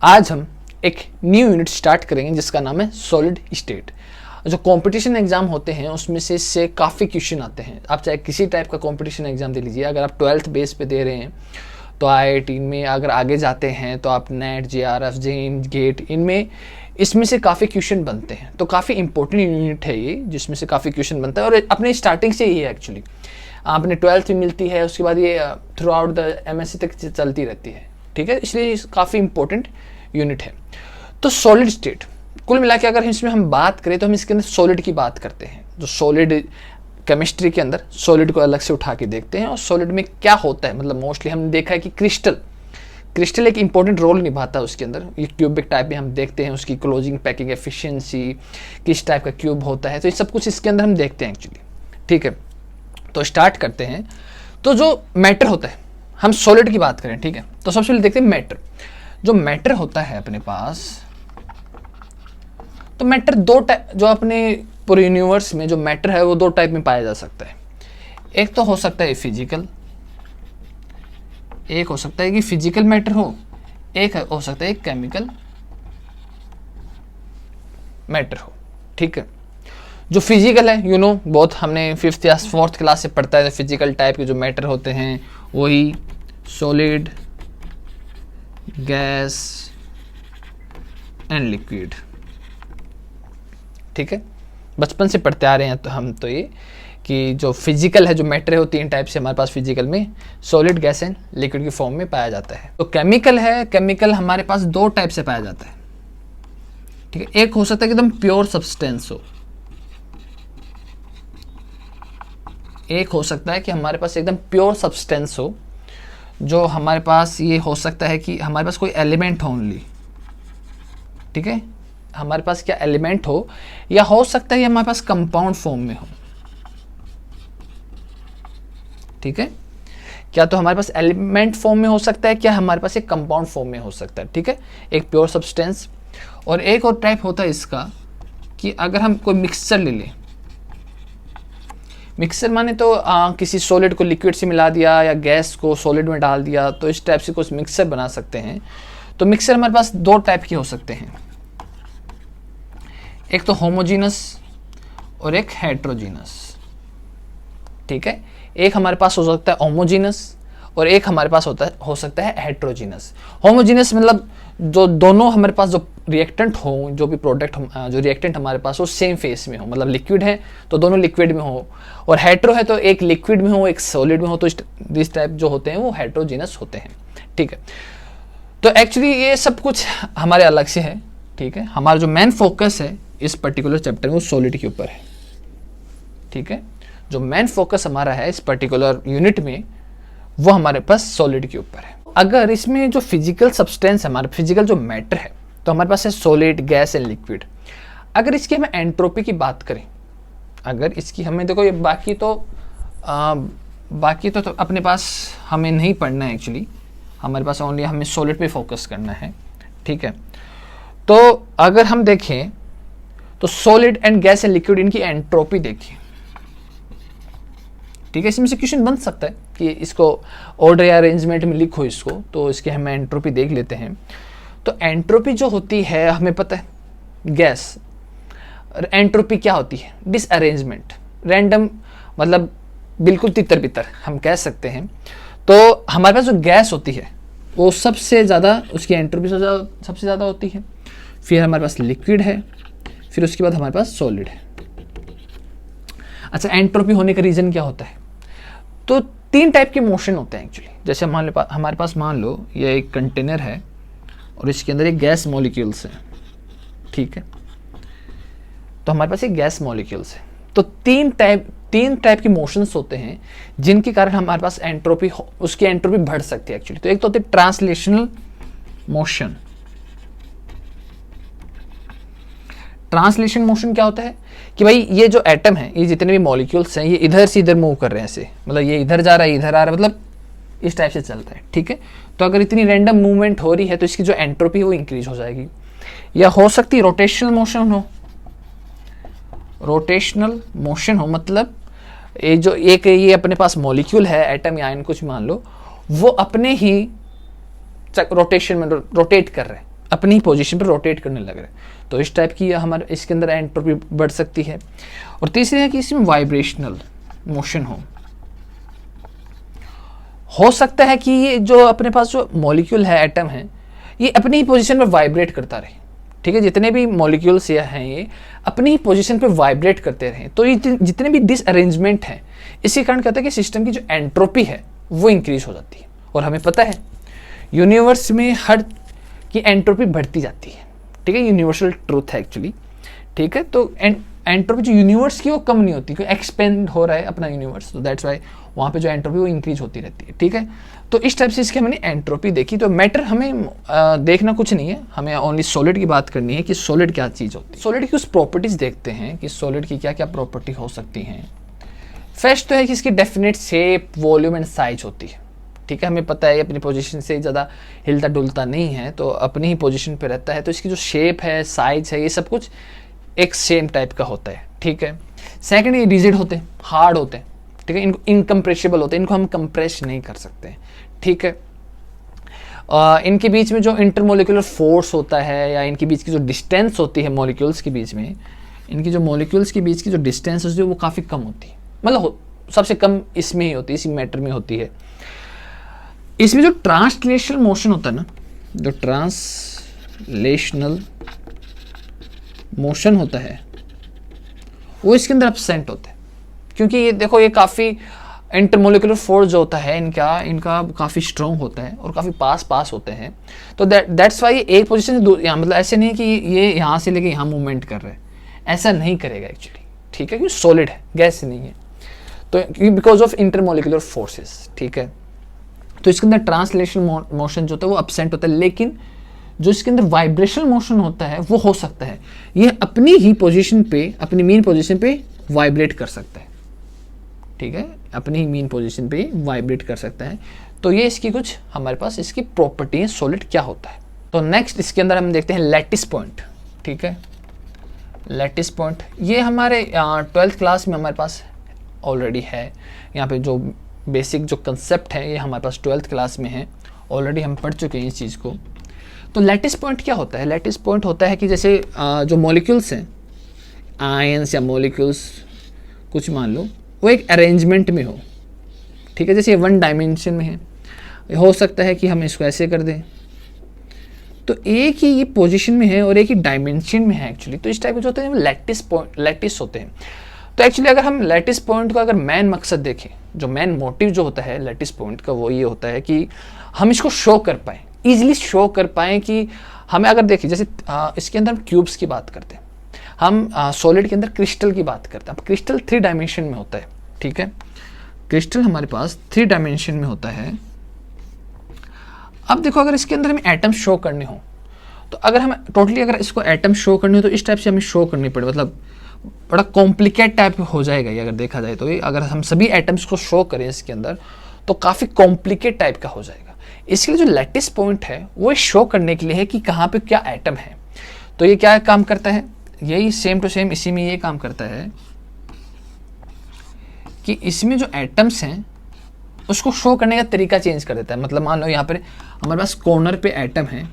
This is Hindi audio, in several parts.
आज हम एक न्यू यूनिट स्टार्ट करेंगे जिसका नाम है सॉलिड स्टेट। जो कंपटीशन एग्जाम होते हैं उसमें से इससे काफ़ी क्वेश्चन आते हैं। आप चाहे किसी टाइप का कंपटीशन एग्जाम दे लीजिए, अगर आप 12th बेस पे दे रहे हैं तो IIT में अगर आगे जाते हैं तो आप नेट, JRF, JEE, गेट, इसमें से काफ़ी क्वेश्चन बनते हैं। तो काफ़ी इंपॉर्टेंट यूनिट है ये, जिसमें से काफ़ी क्वेश्चन बनता है और अपने स्टार्टिंग से ही है एक्चुअली। आपने 12th में मिलती है, उसके बाद ये थ्रू आउट द MSc तक चलती रहती है, ठीक है। इसलिए काफ़ी इंपॉर्टेंट यूनिट है। तो सॉलिड स्टेट कुल मिला के अगर इसमें हम बात करें तो हम इसके अंदर सॉलिड की बात करते हैं। जो सॉलिड केमिस्ट्री के अंदर सॉलिड को अलग से उठा के देखते हैं और सॉलिड में क्या होता है। मतलब मोस्टली हमने देखा है कि क्रिस्टल एक इंपॉर्टेंट रोल निभाता है उसके अंदर। ये क्यूबिक टाइप में हम देखते हैं, उसकी क्लोजिंग पैकिंग एफिशिएंसी, किस टाइप का क्यूब होता है, तो ये सब कुछ इसके अंदर हम देखते हैं एक्चुअली, ठीक है। तो स्टार्ट करते हैं। तो जो मैटर होता है, हम सॉलिड की बात करें, ठीक है, तो सबसे पहले देखते हैं मैटर। जो मैटर होता है अपने पास, तो मैटर दो टाइप, जो अपने पूरे यूनिवर्स में जो मैटर है वो दो टाइप में पाया जा सकता है। एक तो हो सकता है फिजिकल, एक हो सकता है कि फिजिकल मैटर हो, एक हो सकता है केमिकल मैटर हो, ठीक है। जो फिजिकल है, बहुत हमने 5th या 4th क्लास से पढ़ता है। फिजिकल टाइप के जो मैटर होते हैं वही सॉलिड, गैस एंड लिक्विड, ठीक है। बचपन से पढ़ते आ रहे हैं तो हम तो ये कि जो फिजिकल है, जो मैटर है, वो 3 टाइप से हमारे पास फिजिकल में सॉलिड, गैस एंड लिक्विड की फॉर्म में पाया जाता है। तो केमिकल है, केमिकल हमारे पास 2 टाइप से पाया जाता है, ठीक है। एक हो सकता है कि एकदम प्योर सब्सटेंस हो, एक हो सकता है कि हमारे पास एकदम प्योर सब्सटेंस हो। जो हमारे पास ये हो सकता है कि हमारे पास कोई एलिमेंट हो ओनली, ठीक है, हमारे पास क्या एलिमेंट हो, या हो सकता है ये हमारे पास कंपाउंड फॉर्म में हो, ठीक है। क्या तो हमारे पास एलिमेंट फॉर्म में हो सकता है, क्या हमारे पास एक कंपाउंड फॉर्म में हो सकता है, ठीक है। एक प्योर सब्सटेंस। और एक और टाइप होता है इसका कि अगर हम कोई मिक्सचर ले लें, मिक्सर माने तो किसी सॉलिड को लिक्विड से मिला दिया या गैस को सॉलिड में डाल दिया, तो इस टाइप से कुछ मिक्सर बना सकते हैं। तो मिक्सर हमारे पास 2 टाइप के हो सकते हैं, एक तो होमोजीनस और एक हेट्रोजीनस, ठीक है। एक हमारे पास हो सकता है होमोजीनस और एक हमारे पास हो सकता है हेट्रोजीनस। होमोजीनस मतलब जो दोनों हमारे पास जो रिएक्टेंट हो, जो भी प्रोडक्ट जो रिएक्टेंट हमारे पास हो सेम फेस में हो, मतलब लिक्विड है तो दोनों लिक्विड में हो, और हेट्रो है तो एक लिक्विड में हो एक सॉलिड में हो। तो इस टाइप जो होते हैं वो हेट्रोजीनस होते हैं, ठीक है। तो एक्चुअली ये सब कुछ हमारे अलग से है, ठीक है। हमारा जो मेन फोकस है इस पर्टिकुलर चैप्टर में वो सॉलिड के ऊपर है, ठीक है। जो मेन फोकस हमारा है इस पर्टिकुलर यूनिट में वो हमारे पास सॉलिड के ऊपर है। अगर इसमें जो फिजिकल सब्सटेंस है, हमारा फिजिकल जो मैटर है, तो हमारे पास है सॉलिड, गैस एंड लिक्विड। अगर इसकी हमें एंट्रोपी की बात करें, अगर इसकी हमें देखो ये बाकी तो अपने पास हमें नहीं पढ़ना है एक्चुअली, हमारे पास ओनली हमें सॉलिड पे फोकस करना है, ठीक है। तो अगर हम देखें तो solid and gas and liquid, इनकी एंट्रोपी देखिए, ठीक है। इसमें से क्वेश्चन बन सकता है कि इसको ऑर्डर या अरेंजमेंट में लिखो इसको, तो इसके हम एंट्रोपी देख लेते हैं। तो एंट्रोपी जो होती है हमें पता है, गैस एंट्रोपी क्या होती है, डिसअरेंजमेंट, रैंडम, मतलब बिल्कुल तितर बितर हम कह सकते हैं। तो हमारे पास जो गैस होती है वो सबसे ज़्यादा, उसकी एंट्रोपी सबसे ज़्यादा होती है। फिर हमारे पास लिक्विड है, फिर उसके बाद हमारे पास सॉलिड है। अच्छा, एंट्रोपी होने का रीज़न क्या होता है? तो 3 टाइप के मोशन होते हैं एक्चुअली। जैसे हमारे पास मान लो ये एक कंटेनर है और इसके अंदर एक गैस मॉलिक्यूल्स हैं, ठीक है। तो हमारे पास एक गैस मॉलिक्यूल्स है। तो 3 टाइप के मोशंस होते हैं जिनके कारण हमारे पास एंट्रोपी, उसकी एंट्रोपी बढ़ सकती है एक्चुअली। तो एक तो होती है ट्रांसलेशनल मोशन। ट्रांसलेशन मोशन क्या होता है कि भाई ये जो एटम है, ये जितने भी मॉलिक्यूल्स हैं, ये इधर से इधर मूव कर रहे हैं ऐसे, मतलब ये इधर जा रहा है, इधर आ रहा है, मतलब इस टाइप से चलता है, ठीक है। तो अगर इतनी रैंडम मूवमेंट हो रही है तो इसकी जो एंट्रोपी है वो इंक्रीज हो जाएगी। या हो सकती है रोटेशनल मोशन हो, रोटेशनल मोशन हो मतलब ये जो ये अपने पास मॉलिक्यूल है, एटम या आयन कुछ मान लो, वो अपने ही रोटेशन में रोटेट कर रहे हैं अपनी ही पोजीशन पर रोटेट करने लग रहे हैं, तो इस टाइप की हमारे इसके अंदर एंट्रोपी बढ़ सकती है। और तीसरी है कि इसमें वाइब्रेशनल मोशन हो सकता है कि ये जो अपने पास जो मॉलिक्यूल है, एटम है, ये अपनी ही पोजीशन पर वाइब्रेट करता रहे, ठीक है, जितने भी मॉलिक्यूल्स ये हैं ये अपनी ही पोजीशन पे वाइब्रेट करते रहें, तो ये जितने भी डिसअरेंजमेंट हैं, इसी कारण कहते हैं कि सिस्टम की जो एंट्रोपी है वो इंक्रीज हो जाती है। और हमें पता है यूनिवर्स में हर की एंट्रोपी बढ़ती जाती है, ठीक है, यूनिवर्सल ट्रूथ है एक्चुअली, ठीक है। तो एंट्रोपी जो यूनिवर्स की वो कम नहीं होती, क्योंकि एक्सपेंड हो रहा है अपना यूनिवर्स, तो दैट्स वाई वहाँ पे जो एंट्रोपी वो इंक्रीज होती रहती है, ठीक है। तो इस टाइप से इसकी हमने एंट्रोपी देखी। तो मैटर हमें देखना कुछ नहीं है, हमें ओनली सॉलिड की बात करनी है कि सॉलिड क्या चीज़ होती है। सॉलिड की कुछ प्रॉपर्टीज देखते हैं कि सॉलिड की क्या क्या प्रॉपर्टी हो सकती हैं। फर्स्ट तो है कि इसकी definite shape, volume and size होती है, ठीक है। हमें पता है अपनी पोजीशन से ज़्यादा हिलता डुलता नहीं है, तो अपनी ही पोजीशन पे रहता है, तो इसकी जो शेप है, साइज है, ये सब कुछ एक सेम टाइप का होता है, ठीक है। सेकंड, ये रिजिड होते हैं, हार्ड होते हैं, ठीक है, इनको इनकम्प्रेसिबल होते हैं, इनको हम कंप्रेस नहीं कर सकते, ठीक है। इनके बीच में जो इंटरमोलिकुलर फोर्स होता है या इनके बीच की जो डिस्टेंस होती है मॉलिक्यूल्स के बीच में, इनकी जो मॉलिक्यूल्स के बीच की जो डिस्टेंस होती है वो काफ़ी कम होती है, मतलब सबसे कम इसमें ही होती है, इसी मैटर में होती है। इसमें जो ट्रांसलेशनल मोशन होता है ना, जो ट्रांसलेशनल मोशन होता है वो इसके अंदर एब्सेंट होता है, क्योंकि ये देखो, ये काफ़ी इंटरमोलिकुलर फोर्स जो होता है इनका काफ़ी स्ट्रॉन्ग होता है और काफ़ी पास होते हैं। तो दैट्स वाई एक पोजीशन से दूर, मतलब ऐसे नहीं कि ये यहाँ से लेके यहाँ मूवमेंट कर रहे हैं, ऐसा नहीं करेगा एक्चुअली, ठीक है, क्योंकि सॉलिड है, गैस नहीं है, तो बिकॉज ऑफ इंटरमोलिकुलर फोर्सेस, ठीक है। तो इसके अंदर ट्रांसलेशन मोशन जो होता है वो एब्सेंट होता है, लेकिन जो इसके अंदर वाइब्रेशनल मोशन होता है वो हो सकता है, ये अपनी ही पोजीशन पे, अपनी मीन पोजीशन पे वाइब्रेट कर सकता है, ठीक है, अपनी ही मीन पोजीशन पे वाइब्रेट कर सकता है। तो ये इसकी कुछ हमारे पास इसकी प्रॉपर्टी है, सॉलिड क्या होता है। तो नेक्स्ट इसके अंदर हम देखते हैं लैटिस पॉइंट, ठीक है। लैटिस पॉइंट ये हमारे 12th क्लास में हमारे पास ऑलरेडी है, यहाँ पे जो बेसिक जो कंसेप्ट है ये हमारे पास 12th क्लास में है, ऑलरेडी हम पढ़ चुके हैं इस चीज़ को। तो लैटिस पॉइंट क्या होता है? लैटिस पॉइंट होता है कि जैसे जो मॉलिक्यूल्स हैं, आयंस या मॉलिक्यूल्स कुछ मान लो, वो एक अरेंजमेंट में हो, ठीक है, जैसे 1 डायमेंशन में है, हो सकता है कि हम इसको ऐसे कर दें, तो एक ही ये पोजीशन में है और एक ही डायमेंशन में है एक्चुअली। तो इस टाइप के जो होते हैं लैटिस पॉइंट, लैटिस होते हैं। तो एक्चुअली अगर हम लैटिस पॉइंट का अगर मेन मकसद देखें, जो मेन मोटिव जो होता है लैटिस पॉइंट का, वो ये होता है कि हम इसको शो कर पाएँ, ईजिली शो कर पाएँ कि हमें अगर देखिए, जैसे इसके अंदर हम क्यूब्स की बात करते हैं, हम सॉलिड के अंदर क्रिस्टल की बात करते हैं। अब क्रिस्टल 3 डायमेंशन में होता है, ठीक है, क्रिस्टल हमारे पास 3 डायमेंशन में होता है। अब देखो, अगर इसके अंदर हमें एटम शो करने हो, तो अगर हम टोटली अगर इसको एटम शो करने हो तो इस टाइप से हमें शो करनी पड़े, मतलब बड़ा कॉम्प्लिकेट टाइप हो जाएगा ये, अगर देखा जाए तो ये, अगर हम सभी एटम्स को शो करें इसके अंदर तो काफ़ी कॉम्प्लिकेट टाइप का हो जाएगा। इसके लिए जो लैटिस पॉइंट है वो शो करने के लिए है कि कहाँ पे क्या एटम है। तो ये क्या काम करता है, यही सेम टू सेम इसी में ये काम करता है कि इसमें जो एटम्स हैं उसको शो करने का तरीका चेंज कर देता है। मतलब मान लो यहाँ पर हमारे पास कॉर्नर पे एटम है,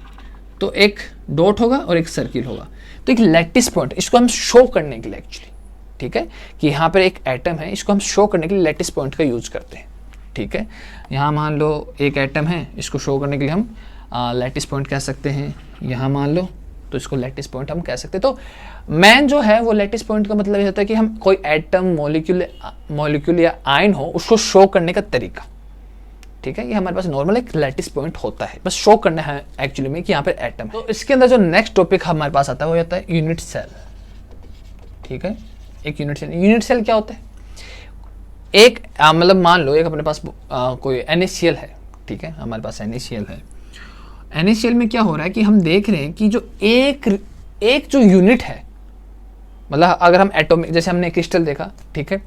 तो एक डॉट होगा और एक सर्किल होगा, तो एक लैटिस पॉइंट, इसको हम शो करने के लिए एक्चुअली, ठीक है, कि यहाँ पर एक एटम है, इसको हम शो करने के लिए लैटिस पॉइंट का यूज़ करते हैं, ठीक है। यहाँ मान लो एक एटम है, इसको शो करने के लिए हम लैटिस पॉइंट कह सकते हैं। यहाँ मान लो तो इसको लैटिस पॉइंट हम कह सकते हैं। तो मैन जो है वो लैटिस पॉइंट का मतलब ये होता है कि हम कोई एटम, मॉलिक्यूल या आयन हो, उसको शो करने का तरीका, ठीक है, ये हमारे पास नॉर्मल एक लैटिस पॉइंट होता है, बस शो करना है एक्चुअली में कि यहाँ पे एटम है। तो इसके अंदर जो नेक्स्ट टॉपिक हमारे पास आता है वो होता है यूनिट सेल, ठीक है, एक यूनिट सेल। यूनिट सेल क्या होता है? एक मतलब मान लो एक अपने पास कोई NaCl है, ठीक है, हमारे पास NaCl है। NaCl में क्या हो रहा है कि हम देख रहे हैं कि जो एक जो यूनिट है, मतलब अगर हम एटॉमिक, जैसे हमने क्रिस्टल देखा, ठीक है,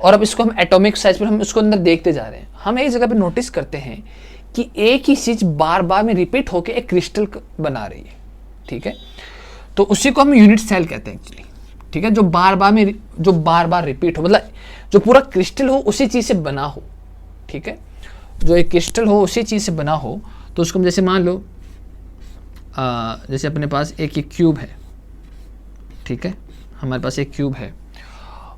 और अब इसको हम एटॉमिक साइज पर हम उसको अंदर देखते जा रहे हैं, हम एक जगह पे नोटिस करते हैं कि एक ही चीज बार बार में रिपीट होकर एक क्रिस्टल बना रही है, ठीक है, तो उसी को हम यूनिट सेल कहते हैं एक्चुअली, ठीक है, जो बार बार रिपीट हो, मतलब जो पूरा क्रिस्टल हो उसी चीज से बना हो, ठीक है, जो एक क्रिस्टल हो उसी चीज से बना हो। तो उसको हम जैसे मान लो जैसे अपने पास एक ये क्यूब है, ठीक है, हमारे पास एक क्यूब है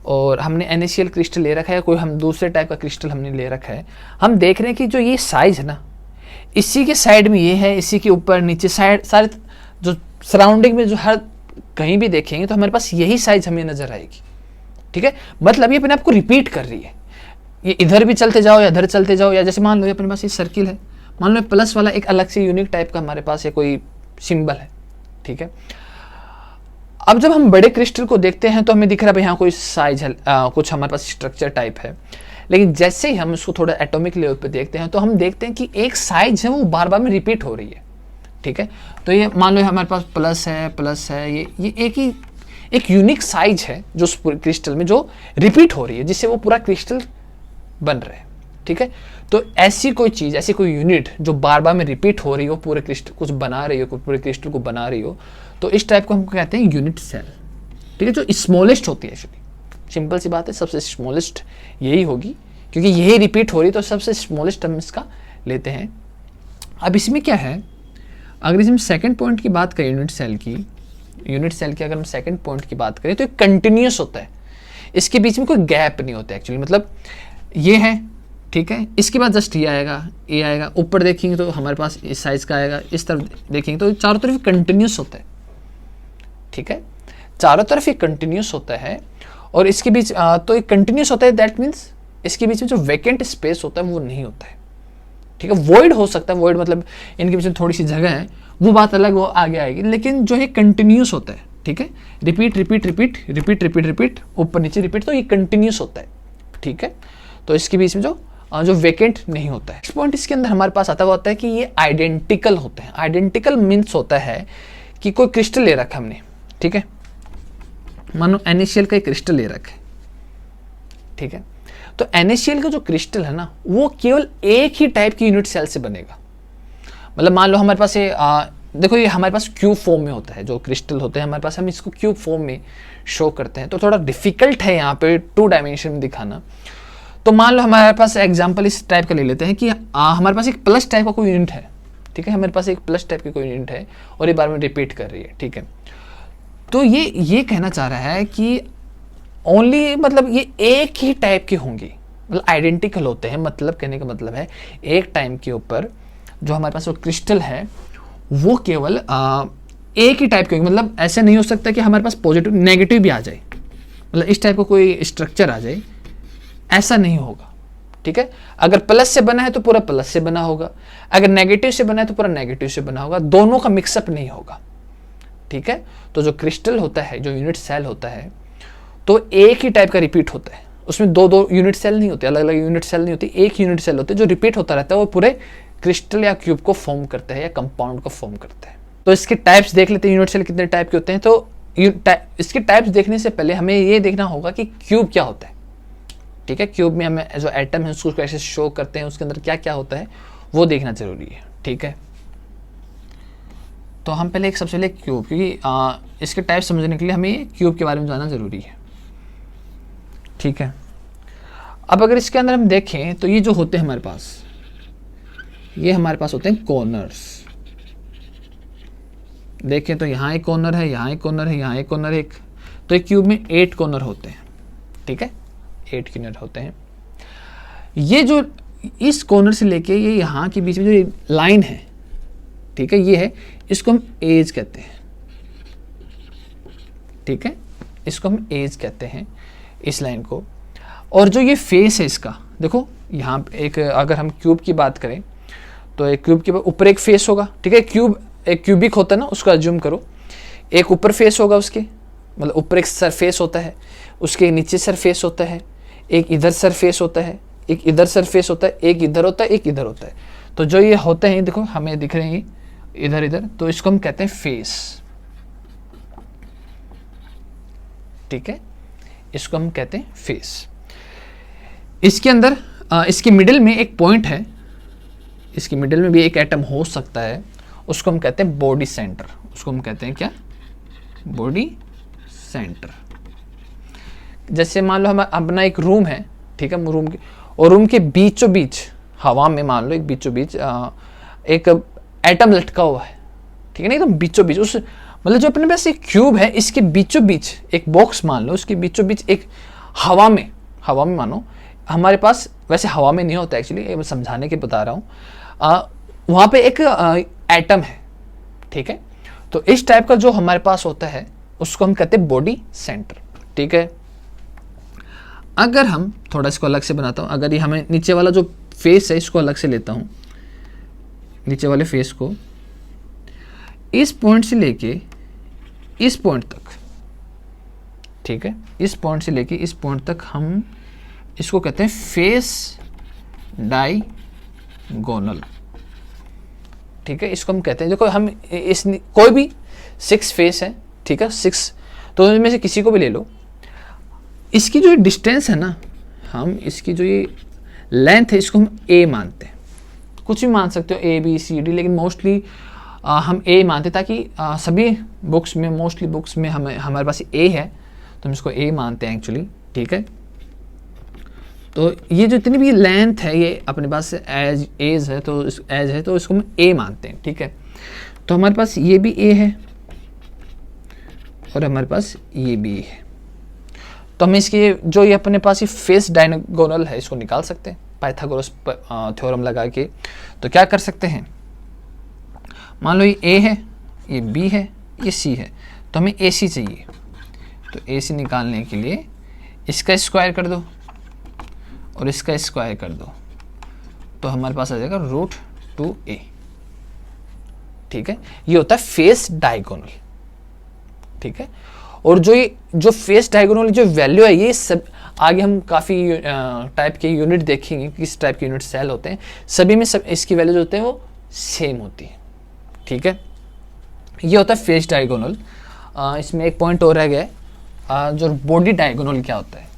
और हमने NaCl क्रिस्टल ले रखा है, कोई हम दूसरे टाइप का क्रिस्टल हमने ले रखा है। हम देख रहे हैं कि जो ये साइज है ना, इसी के साइड में ये है, इसी के ऊपर नीचे साइड सारे जो सराउंडिंग में जो हर कहीं भी देखेंगे तो हमारे पास यही साइज हमें नजर आएगी, ठीक है। मतलब ये अपने आप को रिपीट कर रही है, ये इधर भी चलते जाओ या इधर चलते जाओ, या जैसे मान लो अपने पास ये सर्किल है, मान लो प्लस वाला एक अलग से यूनिक टाइप का हमारे पास ये कोई सिंबल है, ठीक है। अब जब हम बड़े क्रिस्टल को देखते हैं तो हमें दिख रहा है भाई यहाँ कोई साइज है, कुछ हमारे पास स्ट्रक्चर टाइप है, लेकिन जैसे ही हम उसको थोड़ा एटॉमिक लेवल पे देखते हैं तो हम देखते हैं कि एक साइज है वो बार बार में रिपीट हो रही है, ठीक है। तो ये मान लो हमारे पास प्लस है, ये एक यूनिक साइज है जो उस पूरे क्रिस्टल में जो रिपीट हो रही है, जिससे वो पूरा क्रिस्टल बन रहा है, ठीक है। तो ऐसी कोई चीज़, ऐसी कोई यूनिट जो बार बार में रिपीट हो रही हो, पूरे क्रिस्टल कुछ बना रही हो, पूरे क्रिस्टल को बना रही हो, तो इस टाइप को हम कहते हैं यूनिट सेल, ठीक है। जो स्मॉलेस्ट होती है, एक्चुअली सिंपल सी बात है, सबसे स्मॉलेस्ट यही होगी, क्योंकि यही रिपीट हो रही तो सबसे स्मॉलेस्ट हम इसका लेते हैं। अब इसमें क्या है, अगर इसमें सेकंड पॉइंट की बात करें यूनिट सेल की अगर हम सेकंड पॉइंट की बात करें तो एक कंटिन्यूस होता है, इसके बीच में कोई गैप नहीं होता एक्चुअली। मतलब ये है, ठीक है, इसके बाद जस्ट ये आएगा, ऊपर देखेंगे तो हमारे पास इस साइज का आएगा, इस तरफ देखेंगे तो चारों तरफ कंटिन्यूस होता है, ठीक है, चारों तरफ ये कंटिन्यूस होता है। और इसके बीच तो एक कंटिन्यूस होता है, दैट मीन्स इसके बीच में जो वैकेंट स्पेस होता है वो नहीं होता है, ठीक है। वॉइड हो सकता है, वॉइड मतलब इनके बीच में थोड़ी सी जगह है, वो बात अलग, वो आगे आएगी, लेकिन जो है कंटिन्यूस होता है, ठीक है। रिपीट ऊपर नीचे रिपीट, तो ये कंटिन्यूस होता है, ठीक है। तो इसके बीच में जो वेकेंट नहीं होता है। नेक्स्ट पॉइंट इसके अंदर हमारे पास आता होता है कि ये आइडेंटिकल होते हैं। आइडेंटिकल मीन्स होता है कि कोई क्रिस्टल ले रखा हमने, ठीक है, मानो NaCl का एक क्रिस्टल ले रखा है, ठीक है। तो NaCl का जो क्रिस्टल है ना, वो केवल एक ही टाइप की यूनिट सेल से बनेगा। मतलब मान लो हमारे पास ये देखो, ये हमारे पास क्यूब फॉर्म में होता है, जो क्रिस्टल होते हैं हमारे पास, हम इसको क्यूब फॉर्म में शो करते हैं, तो थोड़ा डिफिकल्ट है यहाँ पे 2 डायमेंशन में दिखाना। तो मान लो हमारे पास एग्जांपल इस टाइप का ले लेते हैं कि हमारे पास एक प्लस टाइप का कोई यूनिट है, ठीक है, हमारे पास एक प्लस टाइप की कोई यूनिट है और ये बार में रिपीट कर रही है, ठीक है। तो ये कहना चाह रहा है कि ओनली, मतलब ये एक ही टाइप के होंगी, मतलब आइडेंटिकल होते हैं। मतलब कहने का मतलब है एक टाइम के ऊपर जो हमारे पास वो क्रिस्टल है वो केवल एक ही टाइप के होंगे। मतलब ऐसा नहीं हो सकता कि हमारे पास पॉजिटिव नेगेटिव भी आ जाए, मतलब इस टाइप का कोई स्ट्रक्चर आ जाए, ऐसा नहीं होगा, ठीक है। अगर प्लस से बना है तो पूरा प्लस से बना होगा, अगर नेगेटिव से बना है तो पूरा नेगेटिव से बना होगा, दोनों का मिक्सअप नहीं होगा, ठीक है। तो जो क्रिस्टल होता है, जो यूनिट सेल होता है, तो एक ही टाइप का रिपीट होता है, उसमें दो यूनिट सेल नहीं होते, अलग अलग यूनिट सेल नहीं होती, एक यूनिट सेल होते हैं जो रिपीट होता रहता है, वो पूरे क्रिस्टल या क्यूब को फॉर्म करते हैं या कंपाउंड को फॉर्म करते हैं। तो इसके टाइप्स देख लेते हैं, यूनिट सेल कितने टाइप के होते हैं। तो इसके टाइप्स देखने से पहले हमें ये देखना होगा कि क्यूब क्या होता है, ठीक है। क्यूब में हमें जो एटम है उसको कैसे शो करते हैं, उसके अंदर क्या क्या होता है वो देखना जरूरी है, ठीक है। तो हम पहले एक सबसे पहले क्यूब, क्योंकि इसके टाइप समझने के लिए हमें क्यूब के बारे में जानना जरूरी है, ठीक है। अब अगर इसके अंदर हम देखें तो ये जो होते हैं हमारे पास, ये हमारे पास होते हैं कॉर्नर्स। देखें तो यहाँ एक कॉर्नर है, यहाँ एक कॉर्नर है, यहाँ एक कॉर्नर है, तो एक क्यूब में 8 कॉर्नर होते हैं, ठीक है, 8 कॉर्नर होते हैं। ये जो इस कॉर्नर से लेके ये यहाँ के बीच में जो लाइन है, ठीक है, ये है, इसको हम एज कहते हैं, ठीक है, इसको हम एज कहते हैं इस लाइन को। और जो ये फेस है इसका, देखो यहाँ एक, अगर हम क्यूब की बात करें तो एक क्यूब के ऊपर एक फेस होगा, ठीक है। क्यूब एक क्यूबिक होता है ना, उसका अज्यूम करो, एक ऊपर फेस होगा उसके, मतलब ऊपर एक सरफेस होता है, उसके नीचे सरफेस होता है, एक इधर सरफेस होता है, एक इधर सरफेस होता है, एक इधर होता है, एक इधर होता है। तो जो ये होते हैं, देखो हमें दिख रहे हैं इधर इधर, तो इसको हम कहते हैं फेस, ठीक है, इसको हम कहते हैं फेस। इसके अंदर इसके मिडिल में एक पॉइंट है, इसके मिडिल में भी एक एटम हो सकता है, उसको हम कहते हैं बॉडी सेंटर। उसको हम कहते हैं क्या? Body centre. जैसे मान लो हम अपना एक रूम है, ठीक है, रूम के, और रूम के बीचों बीच हवा में मान लो एक बीचों बीच एक एटम लटका हुआ है, ठीक है ना, एकदम बीचों बीच उस मतलब जो अपने पास एक क्यूब है इसके बीचों बीच एक बॉक्स मान लो, उसके बीचों बीच एक हवा में मानो हमारे पास, वैसे हवा में नहीं होता एक्चुअली, ये मैं समझाने के बता रहा हूँ, वहाँ पे एक एटम है, ठीक है। तो इस टाइप का जो हमारे पास होता है उसको हम कहते हैं बॉडी सेंटर, ठीक है। अगर हम थोड़ा इसको अलग से बनाता हूँ, अगर ये हमें नीचे वाला जो फेस है इसको अलग से लेता हूँ, नीचे वाले फेस को इस पॉइंट से लेके इस पॉइंट तक, ठीक है, इस पॉइंट से लेके इस पॉइंट तक हम इसको कहते हैं फेस डायगोनल, ठीक है। इसको हम कहते हैं, देखो हम इस कोई भी 6 फेस है, ठीक है, 6, तो इनमें से किसी को भी ले लो, इसकी जो डिस्टेंस है ना, हम इसकी जो ये लेंथ है इसको हम a मानते हैं, कुछ भी मान सकते हो A B C D, लेकिन मोस्टली हम A मानते हैं ताकि सभी बुक्स में, मोस्टली बुक्स में हमारे पास A है तो हम इसको A मानते हैं एक्चुअली, ठीक है। तो ये जो इतनी भी लेंथ है ये अपने पास एज है तो इसको हम A मानते हैं, ठीक है। तो हमारे पास ये भी A है और हमारे पास ये भी A है, तो हम इसके जो ये अपने पास ये फेस डायगोनल है इसको निकाल सकते हैं पाइथागोरस थ्योरम लगा के। तो क्या कर सकते हैं, मान लो ये A है, ये B है, ये C है, तो हमें AC चाहिए, तो AC निकालने के लिए इसका स्क्वायर कर दो और इसका स्क्वायर कर दो, तो हमारे पास आ जाएगा √2a, ठीक है। ये होता है फेस डायगोनल, ठीक है। और जो फेस डायगोनल जो वैल्यू है, ये सब आगे हम काफ़ी टाइप के यूनिट देखेंगे, किस टाइप के यूनिट सेल होते हैं, सभी में सब इसकी वैल्यू जो होते हैं वो सेम होती है, ठीक है। ये होता है फेस डायगोनल। इसमें एक पॉइंट और रह गया है, जो बॉडी डायगोनल क्या होता है।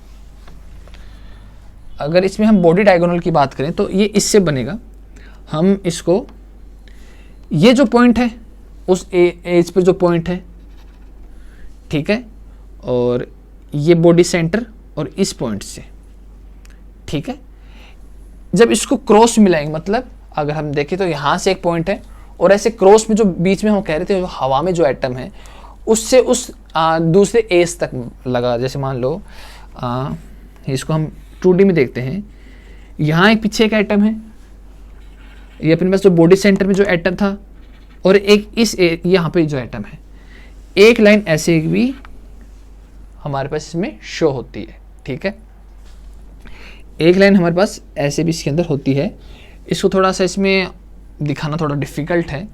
अगर इसमें हम बॉडी डायगोनल की बात करें तो ये इससे बनेगा, हम इसको ये जो पॉइंट है उस एज पे जो पॉइंट है, ठीक है, और ये बॉडी सेंटर और इस पॉइंट से, ठीक है, जब इसको क्रॉस मिलाएंगे, मतलब अगर हम देखें तो यहाँ से एक पॉइंट है और ऐसे क्रॉस में जो बीच में हम कह रहे थे जो हवा में जो एटम है उससे उस दूसरे एज तक लगा। जैसे मान लो इसको हम 2D में देखते हैं, यहाँ एक पीछे एक एटम है, ये अपने पास जो बॉडी सेंटर में जो एटम था, और एक इस यहाँ पे जो एटम है, एक लाइन ऐसे भी हमारे पास इसमें शो होती है, ठीक है। एक लाइन हमारे पास ऐसे भी इसके अंदर होती है। इसको थोड़ा सा इसमें दिखाना थोड़ा डिफ़िकल्ट है,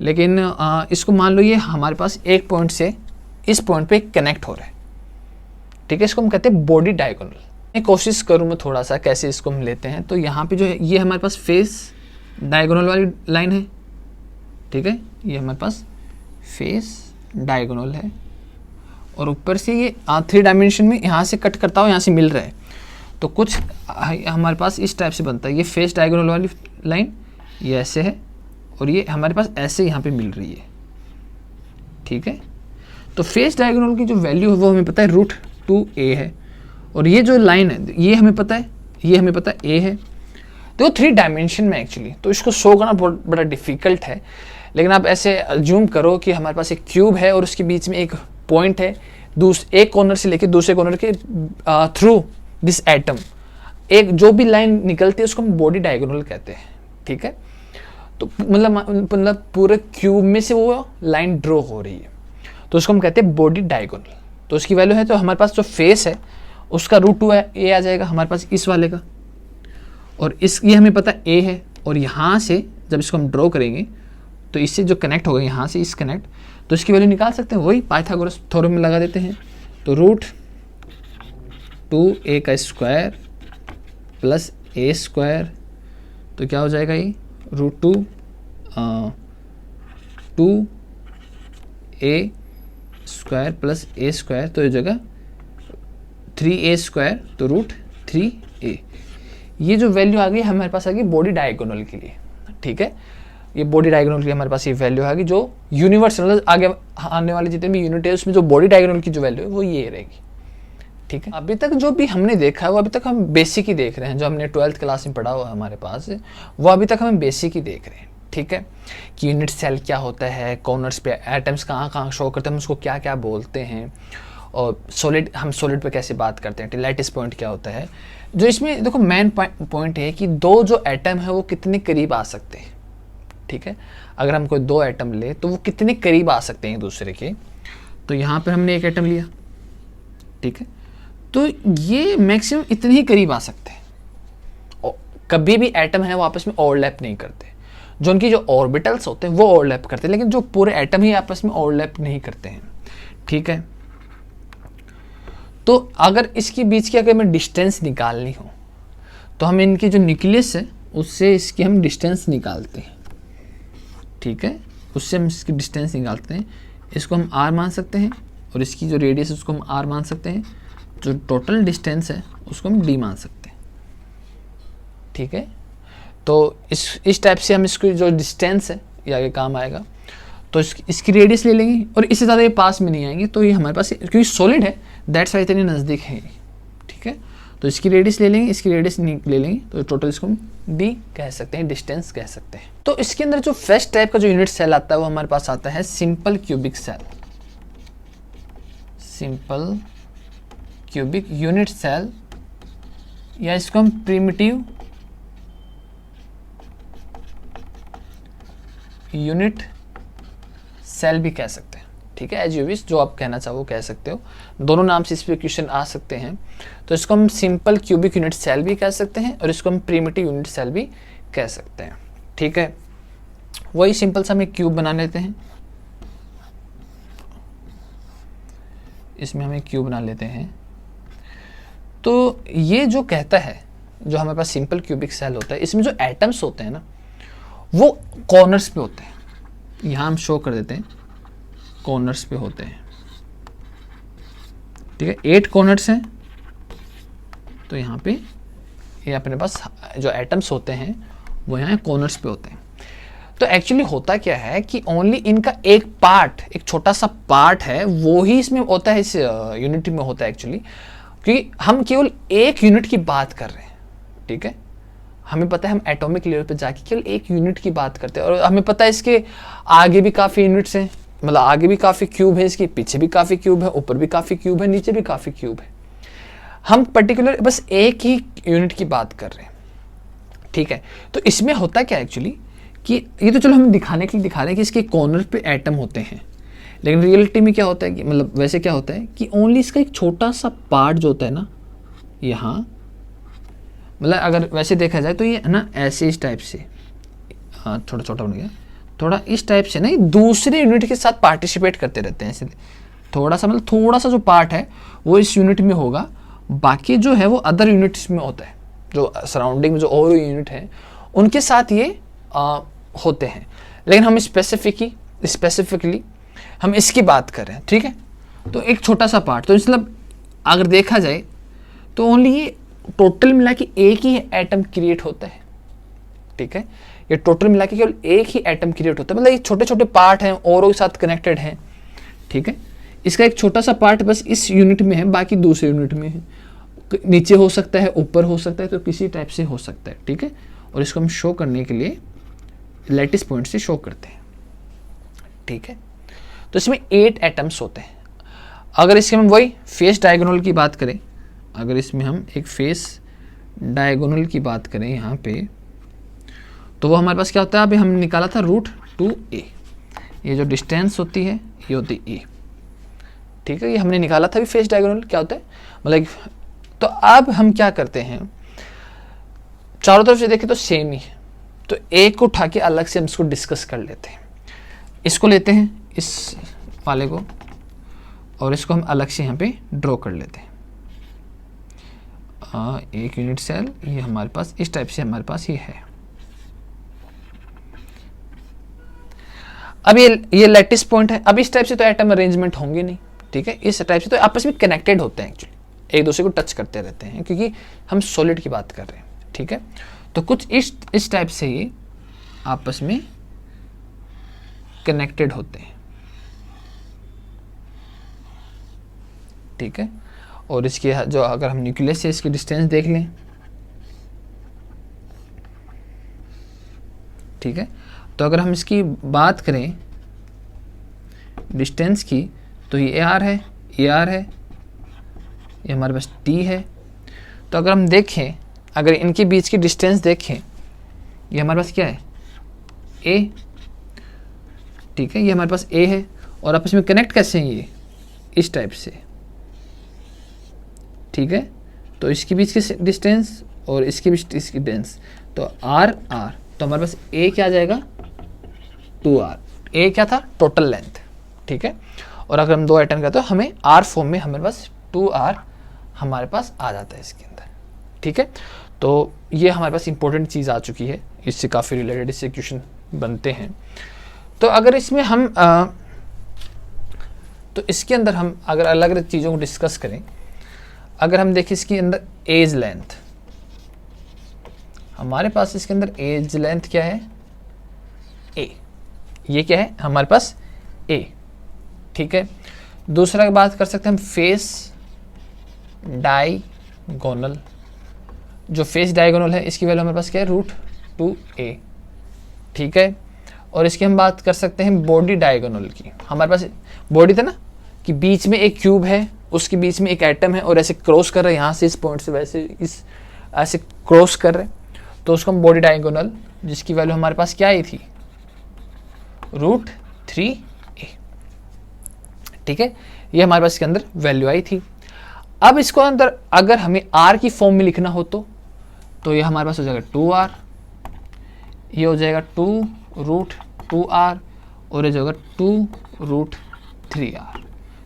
लेकिन इसको मान लो ये हमारे पास एक पॉइंट से इस पॉइंट पे कनेक्ट हो रहा है, ठीक है। इसको हम कहते हैं बॉडी डायगोनल। मैं कोशिश करूँ मैं थोड़ा सा कैसे इसको हम लेते हैं, तो यहाँ पे जो है ये हमारे पास फेस डायगोनल वाली लाइन है, ठीक है, ये हमारे पास फेस डायगोनल है, और ऊपर से ये 3 डायमेंशन में यहाँ से कट करता हो, यहाँ से मिल रहा है, तो कुछ हमारे पास इस टाइप से बनता है। ये फेस डायगोनल वाली लाइन ये ऐसे है और ये हमारे पास ऐसे यहाँ पे मिल रही है, ठीक है। तो फेस डायगोनल की जो वैल्यू है वो हमें पता है √2a है, और ये जो लाइन है ये हमें पता है, ये हमें पता है a है। तो 3 डायमेंशन में एक्चुअली, तो इसको शो करना बहुत बड़ा डिफ़िकल्ट है, लेकिन आप ऐसे अज्यूम करो कि हमारे पास एक क्यूब है और उसके बीच में एक पॉइंट है, एक कॉर्नर से लेकर दूसरे कॉर्नर के थ्रू दिस एटम एक जो भी लाइन निकलती है उसको हम बॉडी डायगोनल कहते हैं, ठीक है। तो मतलब पूरे क्यूब में से वो लाइन ड्रॉ हो रही है, तो उसको हम कहते हैं बॉडी डायगोनल। तो उसकी वैल्यू है, तो हमारे पास जो फेस है उसका √2a आ जाएगा हमारे पास इस वाले का, और ये हमें पता है a है, और यहाँ से जब इसको हम ड्रॉ करेंगे तो इससे जो कनेक्ट होगा यहाँ से इस कनेक्ट, तो इसकी वैल्यू निकाल सकते हैं, वही पाइथागोरस थ्योरम में लगा देते हैं। तो √2a का स्क्वायर प्लस a स्क्वायर, तो क्या हो जाएगा ये √2 2a square plus a square, तो ये जगह 3a स्क्वायर, तो √3a। ये जो वैल्यू आ गई हमारे पास आ गई बॉडी डायगोनल के लिए, ठीक है। ये बॉडी डायगोनल के लिए हमारे पास ये वैल्यू आ गई, जो यूनिवर्सल आगे आने वाले जितने भी यूनिट है उसमें जो बॉडी डायगोनल की जो वैल्यू है वो ये रहेगी, ठीक है। अभी तक जो भी हमने देखा है वो अभी तक हम बेसिक ही देख रहे हैं, जो हमने 12th क्लास में पढ़ा हुआ है हमारे पास, वो अभी तक हम बेसिक ही देख रहे हैं, ठीक है, कि यूनिट सेल क्या होता है, कॉर्नर्स पे एटम्स कहाँ कहाँ शो करते हैं, हम उसको क्या क्या बोलते हैं, और हम सॉलिड पे कैसे बात करते हैं, लैटिस पॉइंट क्या होता है। जो इसमें देखो मेन पॉइंट है कि दो जो एटम है वो कितने करीब आ सकते हैं, ठीक है। अगर हम कोई दो एटम ले तो वो कितने करीब आ सकते हैं एक दूसरे के। तो यहाँ पर हमने एक एटम लिया, ठीक है, तो ये मैक्सिमम इतने ही करीब आ सकते हैं। कभी भी एटम है वो आपस में ओवरलैप नहीं करते, जो उनकी जो ऑर्बिटल्स होते हैं वो ओवरलैप करते हैं, लेकिन जो पूरे एटम ही आपस में ओवरलैप नहीं करते हैं, ठीक है। तो अगर इसके बीच की अगर हमें डिस्टेंस निकालनी हो तो हम इनकी जो न्यूक्लियस है उससे इसकी हम डिस्टेंस निकालते हैं, ठीक है, उससे हम इसकी डिस्टेंस निकालते हैं। इसको हम r मान सकते हैं और इसकी जो रेडियस है उसको हम r मान सकते हैं, जो टोटल डिस्टेंस है उसको हम d मान सकते हैं, ठीक है। तो इस टाइप से हम इसकी जो डिस्टेंस है ये आगे काम आएगा। तो इसकी रेडियस ले लेंगे और इससे ज़्यादा ये पास में नहीं आएंगे, तो ये हमारे पास क्योंकि सॉलिड है दैट्स वाई इतनी नज़दीक है, ठीक है। तो इसकी रेडियस ले लेंगे, इसकी रेडियस ले लेंगे, तो टोटल इसको हम डी कह सकते हैं, डिस्टेंस कह सकते हैं। तो इसके अंदर जो फर्स्ट टाइप का जो यूनिट सेल आता है वो हमारे पास आता है simple cubic cell, simple cubic unit cell, या इसको हम प्रिमिटिव यूनिट सेल भी कह सकते हैं, ठीक है। एज यू विश, जो आप कहना चाहो वो कह सकते हो, दोनों नाम से इस पे क्वेश्चन आ सकते हैं। तो इसको हम सिंपल क्यूबिक यूनिट सेल भी कह सकते हैं और इसको हम प्रिमिटिव यूनिट सेल भी कह सकते हैं, ठीक है। वही सिंपल सा हम एक क्यूब बना लेते हैं, इसमें हम एक क्यूब बना लेते हैं। तो ये जो कहता है, जो हमारे पास सिंपल क्यूबिक सेल होता है, इसमें जो एटम्स होते हैं ना वो कॉर्नर्स पे होते हैं, यहाँ हम शो कर देते हैं, कॉर्नर्स पे होते हैं, ठीक है। 8 कॉर्नर्स हैं, तो यहाँ पे ये अपने पास जो एटम्स होते हैं वो यहाँ कॉर्नर्स पे होते हैं। तो एक्चुअली होता क्या है कि ओनली इनका एक पार्ट, एक छोटा सा पार्ट है वो ही इसमें होता है, इस यूनिट में होता है एक्चुअली, क्योंकि हम केवल एक यूनिट की बात कर रहे हैं, ठीक है। हमें पता है हम एटॉमिक लेवल पे जाके केवल एक यूनिट की बात करते हैं, और हमें पता है इसके आगे भी काफ़ी यूनिट्स हैं, मतलब आगे भी काफ़ी क्यूब है, इसके पीछे भी काफ़ी क्यूब है, ऊपर भी काफ़ी क्यूब है, नीचे भी काफ़ी क्यूब है। हम पर्टिकुलर बस एक ही यूनिट की बात कर रहे हैं, ठीक है। तो इसमें होता क्या है एक्चुअली कि ये तो चलो हम दिखाने के लिए दिखा रहे हैं कि इसके कॉर्नर पे एटम होते हैं, लेकिन रियलिटी में क्या होता है कि मतलब वैसे क्या होता है कि ओनली इसका एक छोटा सा पार्ट जो होता है ना, यहाँ मतलब अगर वैसे देखा जाए तो ये है ना ऐसे इस टाइप से, हाँ छोटा छोटा बन गया, थोड़ा इस टाइप से ना ये दूसरे यूनिट के साथ पार्टिसिपेट करते रहते हैं, इसलिए थोड़ा सा मतलब थोड़ा सा जो पार्ट है वो इस यूनिट में होगा, बाकी जो है वो अदर यूनिट्स में होता है, जो सराउंडिंग में जो और यूनिट है उनके साथ ये होते हैं। लेकिन हम स्पेसिफिकली हम इसकी बात कर रहे हैं, ठीक है। तो एक छोटा सा पार्ट, तो मतलब अगर देखा जाए तो ओनली ये टोटल मिला के एक ही एटम क्रिएट होता है, ठीक है। ये टोटल मिला के केवल एक ही एटम क्रिएट होता है, मतलब ये छोटे छोटे पार्ट हैं और के साथ कनेक्टेड हैं, ठीक है। इसका एक छोटा सा पार्ट बस इस यूनिट में है, बाकी दूसरे यूनिट में है, नीचे हो सकता है, ऊपर हो सकता है, तो किसी टाइप से हो सकता है, ठीक है। और इसको हम शो करने के लिए लैटिस पॉइंट से शो करते हैं, ठीक है। तो इसमें 8 एटम्स होते हैं। अगर इसके हम वही फेस डायगोनल की बात करें, अगर इसमें हम एक फेस डायगोनल की बात करें यहाँ पे, तो वो हमारे पास क्या होता है, अभी हमने निकाला था √2a, ये जो डिस्टेंस होती है ये होती है a, ठीक है। ये हमने निकाला था अभी फेस डायगोनल क्या होता है मतलब। तो अब हम क्या करते हैं, चारों तरफ से देखें तो सेम ही है, तो एक को उठा के अलग से हम इसको डिस्कस कर लेते हैं। इसको लेते हैं इस वाले को और इसको हम अलग से यहाँ पे ड्रॉ कर लेते हैं। एक यूनिट सेल ये हमारे पास इस टाइप से हमारे पास ये है। अब ये लैटिस पॉइंट है। अब इस टाइप से तो एटम अरेंजमेंट होंगे नहीं, ठीक है। इस टाइप से तो आपस में कनेक्टेड होते हैं, एक्चुअली एक दूसरे को टच करते रहते हैं, क्योंकि हम सॉलिड की बात कर रहे हैं, ठीक है। तो कुछ इस टाइप से ये आपस में कनेक्टेड होते हैं, ठीक है। और इसकी जो अगर हम न्यूक्लियस से इसकी डिस्टेंस देख लें, ठीक है। तो अगर हम इसकी बात करें डिस्टेंस की, तो ये आर है, ये आर है, ये हमारे पास टी है। तो अगर हम देखें, अगर इनके बीच की डिस्टेंस देखें, ये हमारे पास क्या है, ए, ठीक है, ये हमारे पास ए है, और आपस में कनेक्ट कैसे हैं ये, इस टाइप से, ठीक है। तो इसके बीच की डिस्टेंस और इसके बीच की डिस्टेंस, तो आर आर, तो हमारे पास ए क्या आ जाएगा, 2r। ए क्या था, टोटल लेंथ, ठीक है। और अगर हम 2 एटम करते हैं तो हमें आर फॉर्म में हमारे पास 2r हमारे पास आ जाता है इसके अंदर, ठीक है। तो ये हमारे पास इंपॉर्टेंट चीज़ आ चुकी है, इससे काफ़ी रिलेटेड इससे क्वेश्चन बनते हैं। तो अगर इसमें हम तो इसके अंदर हम अगर अलग अलग चीज़ों को डिस्कस करें, अगर हम देखें इसके अंदर एज लेंथ, हमारे पास इसके अंदर एज लेंथ क्या है, ए, ये क्या है हमारे पास ए, ठीक है। दूसरा बात कर सकते हैं हम फेस डायगोनल, जो फेस डायगोनल है इसकी वैल्यू हमारे पास क्या है, √2a, ठीक है। और इसकी हम बात कर सकते हैं बॉडी डायगोनल की, हमारे पास बॉडी था ना कि बीच में एक क्यूब है, उसके बीच में एक एटम है और ऐसे क्रॉस कर रहे हैं, यहाँ से इस पॉइंट से वैसे इस ऐसे क्रॉस कर रहे हैं, तो उसको हम बॉडी डायगोनल, जिसकी वैल्यू हमारे पास क्या आई थी, √3a, ठीक है। ये हमारे पास इसके अंदर वैल्यू आई थी। अब इसको अंदर अगर हमें r की फॉर्म में लिखना हो तो ये हमारे पास हो जाएगा 2r, ये हो जाएगा 2√2r, और ये हो जाएगा 2√3r,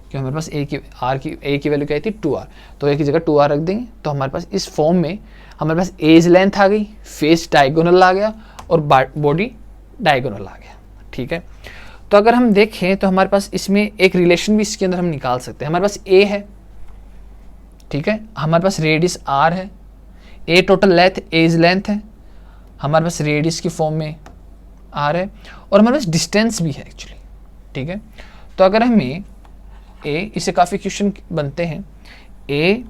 क्योंकि हमारे पास a की वैल्यू क्या थी, 2r, तो a की जगह 2r रख देंगे। तो हमारे पास इस फॉर्म में हमारे पास एज लेंथ आ गई, फेस डायगोनल आ गया और बॉडी डायगोनल आ गया, ठीक है। तो अगर हम देखें तो हमारे पास इसमें एक रिलेशन भी इसके अंदर हम निकाल सकते हैं। हमारे पास a है, ठीक है, हमारे पास रेडियस r है, a total length edge length है, हमारे पास रेडियस की फॉर्म में r है, और हमारे पास डिस्टेंस भी है एक्चुअली, ठीक है। तो अगर हमें a, इससे काफ़ी क्वेश्चन बनते हैं, a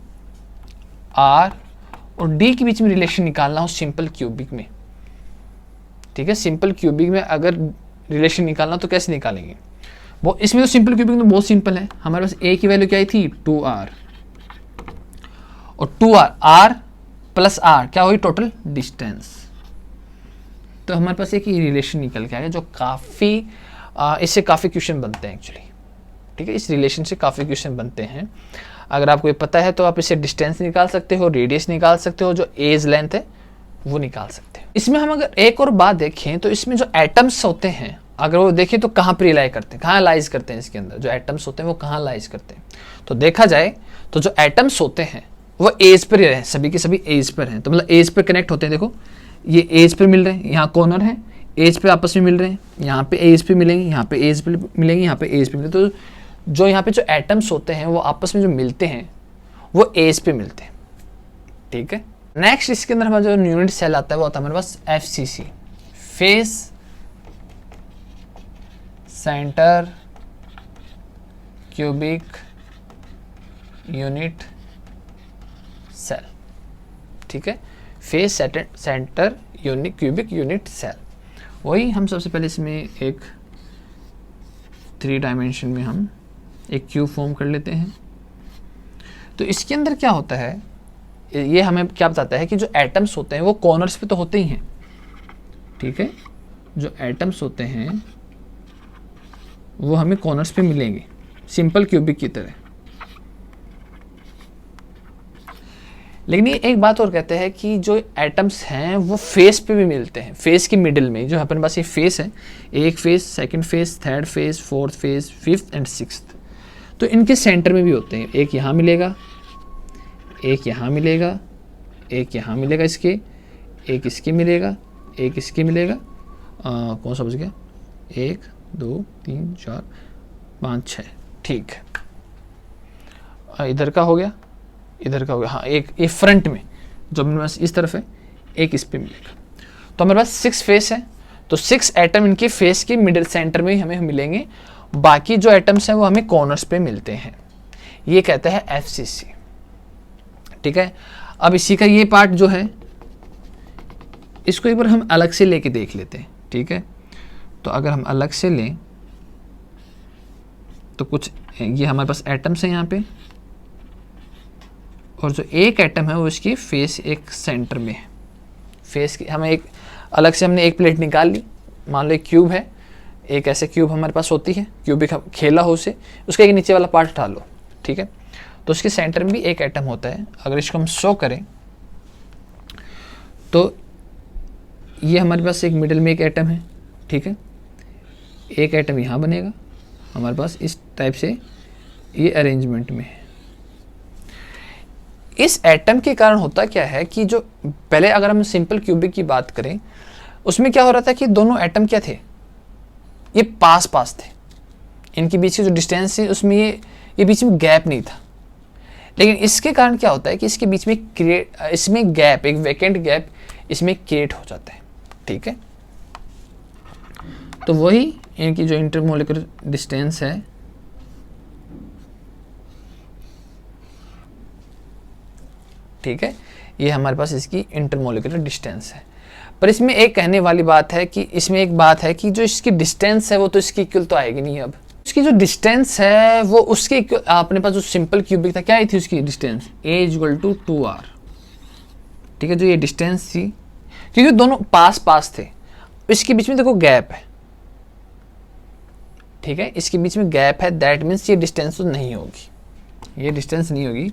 r और d के बीच में रिलेशन निकालना हो सिंपल क्यूबिक में, ठीक है। सिंपल क्यूबिक में अगर रिलेशन निकालना तो कैसे निकालेंगे, वो इसमें तो सिंपल क्यूबिक में बहुत सिंपल है। हमारे पास a की वैल्यू क्या आई थी, 2r, और 2r, r प्लस r क्या हुई, टोटल डिस्टेंस। तो हमारे पास एक ही रिलेशन निकल के आया जो काफ़ी इससे काफ़ी क्वेश्चन बनते हैं एक्चुअली, ठीक है। इस रिलेशन से काफ़ी क्वेश्चन बनते हैं। अगर आपको ये पता है तो आप इससे डिस्टेंस निकाल सकते हो, रेडियस निकाल सकते हो, जो एज लेंथ है वो निकाल सकते हैं। इसमें हम अगर एक और बात देखें तो इसमें जो एटम्स होते हैं, अगर वो देखें तो कहाँ पर रिलाई करते हैं, कहाँ लाइज करते हैं, इसके अंदर जो एटम्स होते हैं वो कहाँ लाइज करते हैं। तो देखा जाए तो जो एटम्स होते हैं वो एज पर ही रहे, सभी के सभी एज पर हैं, तो मतलब एज पर कनेक्ट होते हैं। देखो ये एज पर मिल रहे हैं, यहाँ कॉर्नर है, एज पे आपस में मिल रहे हैं, यहाँ पे एज पे मिलेंगे, यहाँ पे एज पे मिलेंगे, यहाँ पे एज पे मिलेंगे। तो जो यहाँ पे जो एटम्स होते हैं वो आपस में जो मिलते हैं वो एज पे मिलते हैं, ठीक है। नेक्स्ट इसके अंदर हमारा जो यूनिट सेल आता है वो आता है हमारे पास FCC, face centre cubic unit cell, ठीक है। Face centre cubic unit cell, वही हम सबसे पहले इसमें एक 3 डायमेंशन में हम एक क्यूब फॉर्म कर लेते हैं। तो इसके अंदर क्या होता है, ये हमें क्या बताता है कि जो एटम्स होते हैं वो कॉर्नर्स पे तो होते ही हैं, ठीक है। जो एटम्स होते हैं वो हमें कॉर्नर्स पे मिलेंगे सिंपल क्यूबिक की तरह। लेकिन ये एक बात और कहते हैं कि जो एटम्स हैं वो फेस पे भी मिलते हैं, फेस के मिडिल में। जो अपने पास ये फेस है, एक face, second face, third phase, fourth face, fifth and sixth, तो इनके सेंटर में भी होते हैं। एक यहाँ मिलेगा, एक यहाँ मिलेगा, एक यहाँ मिलेगा इसके, एक इसके मिलेगा, एक इसके मिलेगा, कौन सा बच गया, 1 2 3 4 5 6, ठीक है। इधर का हो गया, इधर का हो गया, हाँ एक ये फ्रंट में जो मेरे पास इस तरफ है, एक इस पे मिलेगा। तो हमारे पास 6 फेस है, तो 6 एटम इनके फेस के मिडिल सेंटर में ही हमें मिलेंगे, बाकी जो एटम्स हैं वो हमें कॉर्नर्स पे मिलते हैं। ये कहता है FCC, ठीक है। अब इसी का ये पार्ट जो है इसको एक बार हम अलग से लेके देख लेते हैं, ठीक है। तो अगर हम अलग से लें तो कुछ ये हमारे पास एटम्स हैं यहाँ पे, और जो एक एटम है वो इसकी फेस एक सेंटर में है। फेस की हमें एक अलग से हमने एक प्लेट निकाल ली, मान लो एक क्यूब है, एक ऐसे क्यूब हमारे पास होती है, क्यूबिक खेला हो उसे, उसका एक नीचे वाला पार्ट उठा लो, ठीक है। तो उसके सेंटर में भी एक एटम होता है। अगर इसको हम शो करें तो ये हमारे पास एक मिडिल में एक एटम है, ठीक है। एक एटम यहाँ बनेगा हमारे पास इस टाइप से, ये अरेंजमेंट में है। इस एटम के कारण होता क्या है कि जो पहले अगर हम सिंपल क्यूबिक की बात करें, उसमें क्या हो रहा था कि दोनों एटम क्या थे, ये पास पास थे, इनके बीच की जो डिस्टेंस है उसमें ये बीच में गैप नहीं था। लेकिन इसके कारण क्या होता है कि इसके बीच में इसमें गैप, एक वैकेंट गैप इसमें क्रिएट हो जाता है, ठीक है। तो वही इनकी जो इंटरमोलिकुलर डिस्टेंस है, ठीक है, ये हमारे पास इसकी इंटरमोलिकुलर डिस्टेंस है। पर इसमें एक कहने वाली बात है कि इसमें एक बात है कि जो इसकी डिस्टेंस है वो तो इसकी इक्वल तो आएगी नहीं। अब उसकी जो डिस्टेंस है वो उसके अपने पास जो सिंपल क्यूबिक था क्या आई थी उसकी distance, a equal to 2r, ठीक है। जो ये डिस्टेंस थी, क्योंकि दोनों पास पास थे, इसके बीच में देखो गैप है, ठीक है, इसके बीच में गैप है, दैट मीन्स ये डिस्टेंस तो नहीं होगी, ये डिस्टेंस नहीं होगी।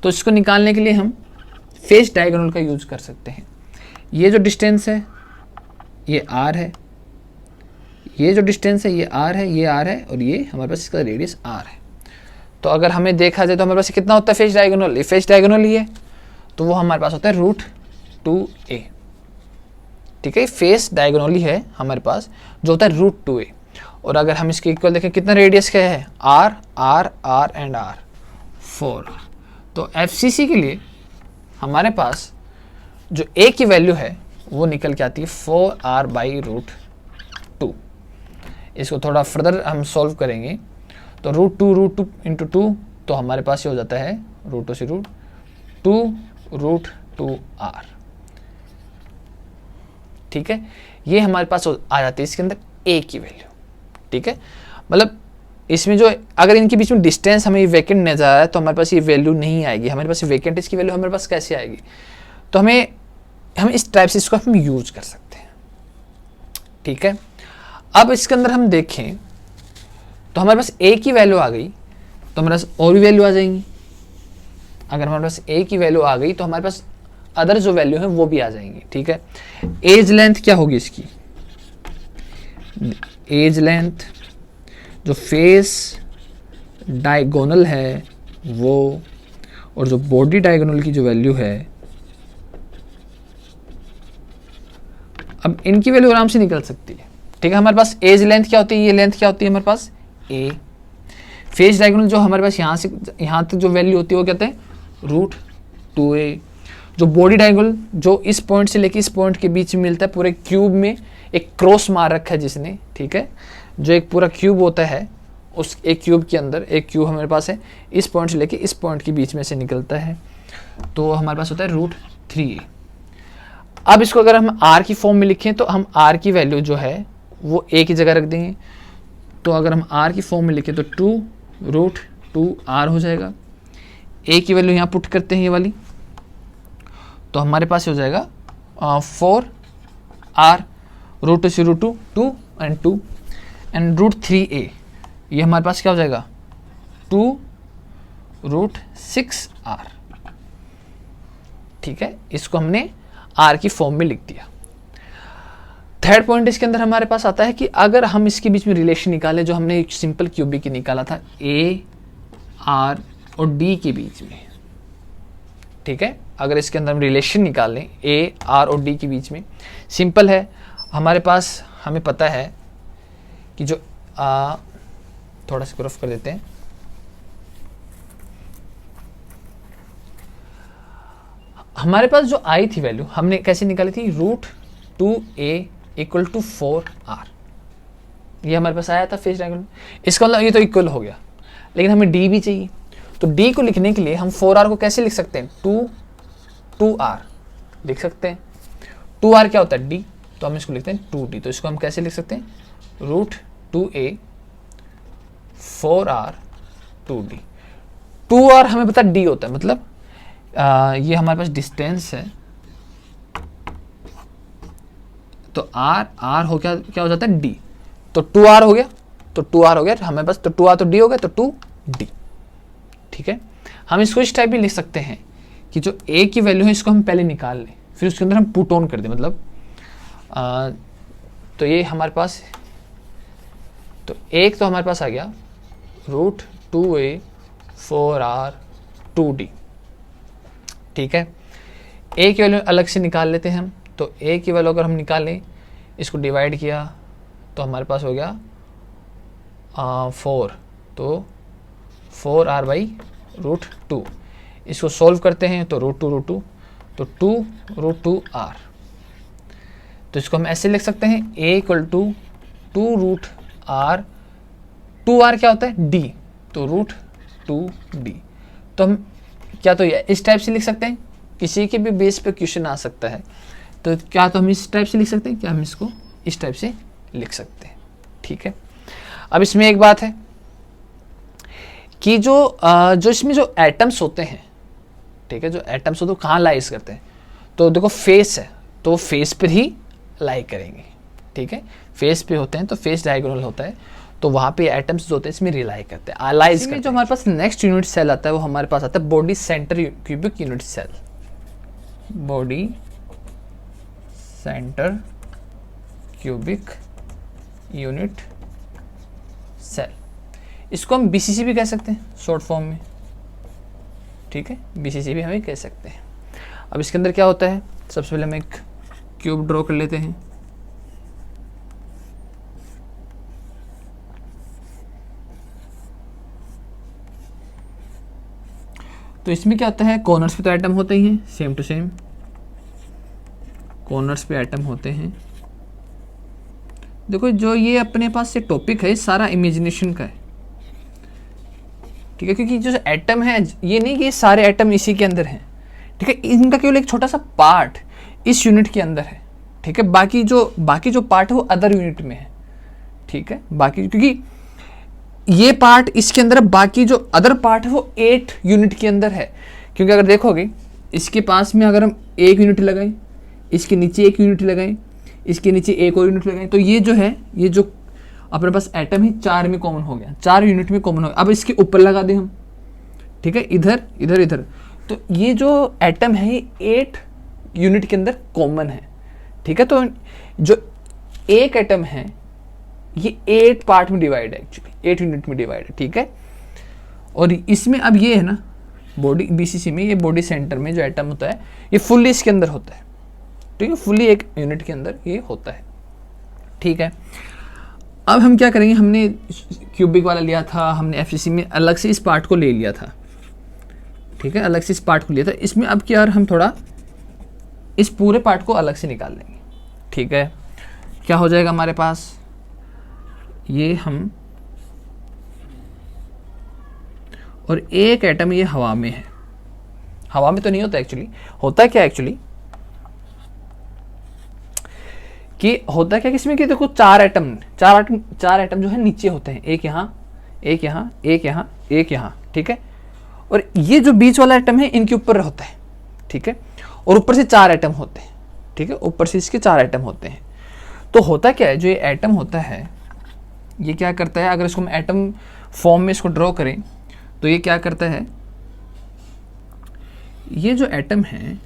तो इसको निकालने के लिए हम फेस डायगोनल का यूज कर सकते हैं। ये जो डिस्टेंस है ये r है, ये जो डिस्टेंस है ये r है, ये r है, और ये हमारे पास इसका रेडियस r है। तो अगर हमें देखा जाए तो हमारे पास कितना होता है फेस डायगोनल, ये फेस डायगोनल ही है, तो वो हमारे पास होता है √2a, ठीक है। फेस डायगोनल ही है हमारे पास जो होता है √2a। और अगर हम इसके इक्वल देखें कितना रेडियस क्या है, r r r and r 4। तो FCC के लिए हमारे पास जो a की वैल्यू है वो निकल के आती है 4r/√2। इसको थोड़ा फर्दर हम सॉल्व करेंगे तो √2 इंटू 2, तो हमारे पास ये हो जाता है √2 से √2√2r, ठीक है। ये हमारे पास आ जाती है इसके अंदर a की वैल्यू, ठीक है। मतलब इसमें जो अगर इनके बीच में डिस्टेंस हमें वैकेंट नजर आ रहा है तो हमारे पास ये वैल्यू नहीं आएगी, हमारे पास वैकेंट इसकी वैल्यू हमारे पास कैसे आएगी। तो हम इस टाइप से इसको हम यूज कर सकते हैं, ठीक है। अब इसके अंदर हम देखें तो हमारे पास a की वैल्यू आ गई तो हमारे पास और भी वैल्यू आ जाएंगी। अगर हमारे पास a की वैल्यू आ गई तो हमारे पास अदर जो वैल्यू है वो भी आ जाएंगी, ठीक है। एज लेंथ क्या होगी इसकी, एज लेंथ जो फेस डायगोनल है वो, और जो बॉडी डायगोनल की जो वैल्यू है, अब इनकी वैल्यू आराम से निकल सकती है, ठीक है। हमारे पास एज लेंथ क्या होती है, ये लेंथ क्या होती है हमारे पास a। फेस डायगोनल जो हमारे पास यहाँ से यहाँ तक जो वैल्यू होती है वो कहते हैं √2a। जो बॉडी डायगोनल जो इस पॉइंट से लेके इस पॉइंट के बीच में मिलता है, पूरे क्यूब में एक क्रॉस मार रखा है जिसने, ठीक है। जो एक पूरा क्यूब होता है उस एक क्यूब के अंदर एक क्यूब हमारे पास है, इस पॉइंट से लेके इस पॉइंट के बीच में से निकलता है, तो हमारे पास होता है √3a। अब इसको अगर हम r की फॉर्म में लिखें तो हम r की वैल्यू जो है वो a की जगह रख देंगे। तो अगर हम r की फॉर्म में लिखें तो 2√2r हो जाएगा। a की वैल्यू यहाँ पुट करते हैं ये वाली, तो हमारे पास हो जाएगा 4r, √2 से √2 2 एंड 2 एंड √3a, ये हमारे पास क्या हो जाएगा 2√6r, ठीक है। इसको हमने r की फॉर्म में लिख दिया। थर्ड पॉइंट इसके अंदर हमारे पास आता है कि अगर हम इसके बीच में रिलेशन निकालें जो हमने एक सिंपल क्यूबिक निकाला था a r और d के बीच में, ठीक है। अगर इसके अंदर हम रिलेशन निकाल लें a r और d के बीच में, सिंपल है हमारे पास, हमें पता है कि जो थोड़ा सा क्रॉस कर देते हैं, हमारे पास जो आई थी वैल्यू हमने कैसे निकाली थी, √2a इक्वल टू 4r, ये हमारे पास आया था फेस डायगोनल। इसका मतलब ये तो इक्वल हो गया, लेकिन हमें d भी चाहिए। तो d को लिखने के लिए हम 4r को कैसे लिख सकते हैं, 2r लिख सकते हैं। 2r क्या होता है d, तो हम इसको लिखते हैं 2d। तो इसको हम कैसे लिख सकते हैं √2a 4r 2d। 2r हमें पता d होता है, मतलब ये हमारे पास डिस्टेंस है, तो r हो क्या हो जाता है d, तो 2r हो गया, तो 2r हो गया हमें बस, तो 2r तो d हो गया, तो 2d। ठीक है, हम इसको इस टाइप भी लिख सकते हैं कि जो a की वैल्यू है इसको हम पहले निकाल लें, फिर उसके अंदर हम पुट ऑन कर दें, मतलब तो ये हमारे पास, तो एक तो हमारे पास आ गया √2a 4r 2d। ठीक है, a की वैल्यू अलग से निकाल लेते हैं हम, तो a की वैल्यू अगर हम निकालें, इसको डिवाइड किया तो हमारे पास हो गया 4, तो 4r/√2। इसको सॉल्व करते हैं तो √2, तो 2√2r। तो इसको हम ऐसे लिख सकते हैं a = 2√r, 2r क्या होता है d, तो √2d। तो हम क्या तो इस टाइप से लिख सकते हैं, किसी के भी बेस पे क्वेश्चन आ सकता है, तो क्या तो हम इस टाइप से लिख सकते हैं, क्या हम इसको इस टाइप से लिख सकते हैं। ठीक है, अब इसमें एक बात है कि जो इसमें जो एटम्स होते हैं, ठीक है, जो एटम्स होते हैं कहाँ लाइज करते हैं, तो देखो फेस है तो फेस पर ही लाई करेंगे। ठीक है, फेस पे होते हैं तो फेस डायगोनल होता है, तो वहाँ पे एटम्स जो होते हैं इसमें रिलाई करते हैं, अलाइज करते हैं। जो हमारे पास नेक्स्ट यूनिट सेल आता है वो हमारे पास आता है body centre cubic unit cell, body centre cubic unit cell. इसको हम बीसीसी भी कह सकते हैं शॉर्ट फॉर्म में। ठीक है, बीसीसी भी हमें कह सकते हैं। अब इसके अंदर क्या होता है, सबसे पहले हम एक क्यूब ड्रॉ कर लेते हैं। तो इसमें क्या होता है, कॉर्नर्स पे तो एटम होते ही हैं, सेम टू सेम कॉर्नर्स पे एटम होते हैं। देखो जो ये अपने पास से टॉपिक है सारा इमेजिनेशन का है। ठीक है, क्योंकि जो एटम है ये नहीं कि ये सारे एटम इसी के अंदर हैं। ठीक है, इनका केवल एक छोटा सा पार्ट इस यूनिट के अंदर है। ठीक है, बाकी जो पार्ट है वो अदर यूनिट में है। ठीक है, बाकी क्योंकि ये पार्ट इसके अंदर है, बाकी जो अदर पार्ट है वो 8 यूनिट के अंदर है। क्योंकि अगर देखोगे इसके पास में अगर हम 1 यूनिट लगाएं, इसके नीचे 1 यूनिट लगाएं, इसके नीचे 1 और यूनिट लगाएं, तो ये जो है, ये जो अपने पास एटम है 4 में कॉमन हो गया, 4 यूनिट में कॉमन हो गया। अब इसके ऊपर लगा दें हम, ठीक है, इधर इधर इधर, तो ये जो एटम है ये 8 यूनिट के अंदर कॉमन है। ठीक है, तो जो एक एटम है ये 8 पार्ट में डिवाइड है, एक्चुअली 8 यूनिट में डिवाइड है। ठीक है, और इसमें अब ये है ना बॉडी बीसीसी में, ये बॉडी सेंटर में जो एटम होता है ये फुल्ली इसके अंदर होता है। ठीक है, फुल्ली एक यूनिट के अंदर ये होता है। ठीक है, अब हम क्या करेंगे, हमने क्यूबिक वाला लिया था, हमने एफसीसी में अलग से इस पार्ट को ले लिया था। ठीक है, अलग से इस पार्ट को लिया था, इसमें अब क्या हम थोड़ा इस पूरे पार्ट को अलग से निकाल लेंगे। ठीक है, क्या हो जाएगा हमारे पास, ये हम, और एक एटम ये हवा में है, हवा में तो नहीं होता एक्चुअली, होता क्या एक्चुअली कि होता क्या कि इसमें कि देखो 4 एटम जो है नीचे होते हैं, एक यहाँ, एक यहाँ, एक यहाँ, एक यहाँ। ठीक है, और ये जो बीच वाला एटम है इनके ऊपर होता है। ठीक है, और ऊपर से 4 एटम होते हैं। ठीक है, ऊपर से इसके 4 एटम होते हैं। तो होता क्या है, जो ये एटम होता है ये क्या करता है, अगर इसको हम एटम फॉर्म में इसको ड्रॉ करें तो ये क्या करता है, ये जो एटम है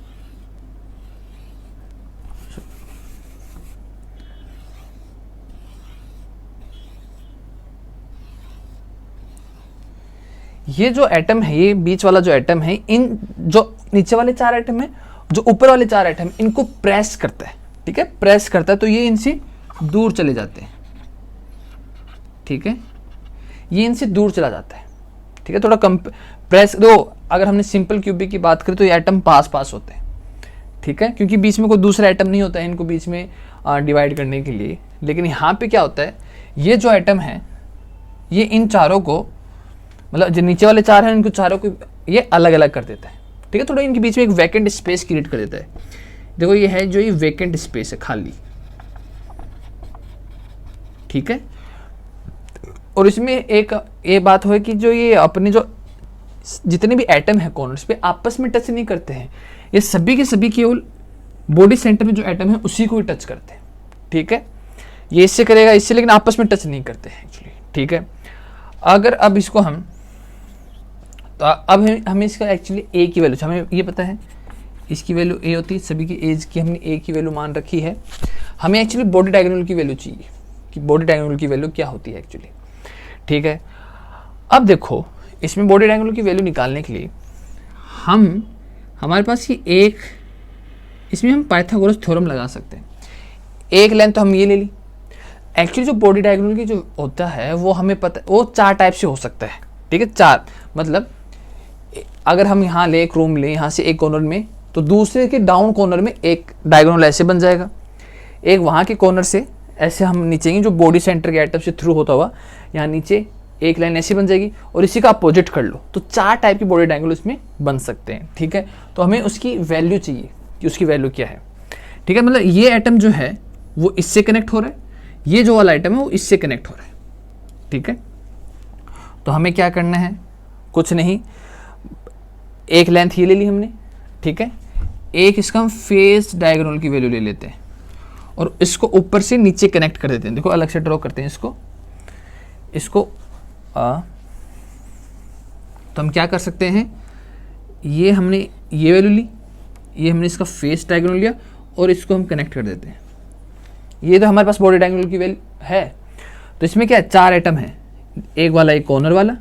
ये जो एटम है, ये बीच वाला जो एटम है, इन जो नीचे वाले 4 एटम है, जो ऊपर वाले 4 एटम, इनको प्रेस करता है। ठीक है, प्रेस करता है तो ये इनसे दूर चले जाते हैं। ठीक है, ये इनसे दूर चला जाता है। ठीक है, थोड़ा कम प्रेस दो। अगर हमने सिंपल क्यूबिक की बात करें तो ये एटम पास पास होते हैं। ठीक है, क्योंकि बीच में कोई दूसरा एटम नहीं होता है इनको बीच में डिवाइड करने के लिए। लेकिन यहाँ पे क्या होता है, ये जो एटम है ये इन चारों को, मतलब जो नीचे वाले 4 हैं इनको चारों को ये अलग अलग कर देता है। ठीक है, थोड़ा इनके बीच में एक वैकेंट स्पेस क्रिएट कर देता है। देखो ये है जो ये वैकेंट स्पेस है खाली, ठीक है। और इसमें एक ये बात हो कि जो ये अपने जो जितने भी एटम है कॉर्नर्स पे आपस में टच नहीं करते हैं, ये सभी के सभी केवल बॉडी सेंटर में जो एटम है उसी को ही टच करते हैं, ठीक है। ये इससे करेगा इससे, लेकिन आपस में टच नहीं करते हैं एक्चुअली, ठीक है। अगर अब इसको हम तो अब हमें इसका एक्चुअली ए की वैल्यू, हमें ये पता है इसकी वैल्यू ए होती है, सभी की एज की हमने ए की वैल्यू मान रखी है। हमें एक्चुअली बॉडी डायगोनल की वैल्यू चाहिए कि बॉडी डायगोनल की वैल्यू क्या होती है एक्चुअली, ठीक है। अब देखो इसमें बॉडी डायगोनल की वैल्यू निकालने के लिए हमारे पास ये एक, इसमें हम पाइथागोरस थ्योरम लगा सकते हैं। एक लेंथ तो हम ये ले ली। एक्चुअली जो बॉडी डायगोनल की जो होता है वो हमें पता, वो 4 टाइप से हो सकता है, ठीक है। 4 मतलब अगर हम यहाँ ले एक रूम लें, यहाँ से एक कॉर्नर में, तो दूसरे के डाउन कॉर्नर में एक डायगोनल ऐसे बन जाएगा, एक वहाँ के कॉर्नर से ऐसे हम नीचे जो बॉडी सेंटर के एटम से थ्रू होता हुआ यहाँ नीचे एक लाइन ऐसी बन जाएगी, और इसी का अपोजिट कर लो तो 4 टाइप की बॉडी डायगोनल इसमें बन सकते हैं, ठीक है। तो हमें उसकी वैल्यू चाहिए कि उसकी वैल्यू क्या है, ठीक है। मतलब ये एटम जो है वो इससे कनेक्ट हो रहा है, ये जो वाला आइटम है वो इससे कनेक्ट हो रहा है, ठीक है। तो हमें क्या करना है, कुछ नहीं, एक लेंथ ये ले ली हमने, ठीक है। एक इसका हम फेस डायगोनल की वैल्यू ले लेते हैं और इसको ऊपर से नीचे कनेक्ट कर देते हैं। देखो अलग से ड्रॉ करते हैं इसको तो हम क्या कर सकते हैं, ये हमने ये वैल्यू ली, ये हमने इसका फेस डायगोनल लिया और इसको हम कनेक्ट कर देते हैं। ये तो हमारे पास बॉडी डायगोनल की वैल्यू है। तो इसमें क्या है, 4 एटम है, एक वाला एक कॉर्नर वाला,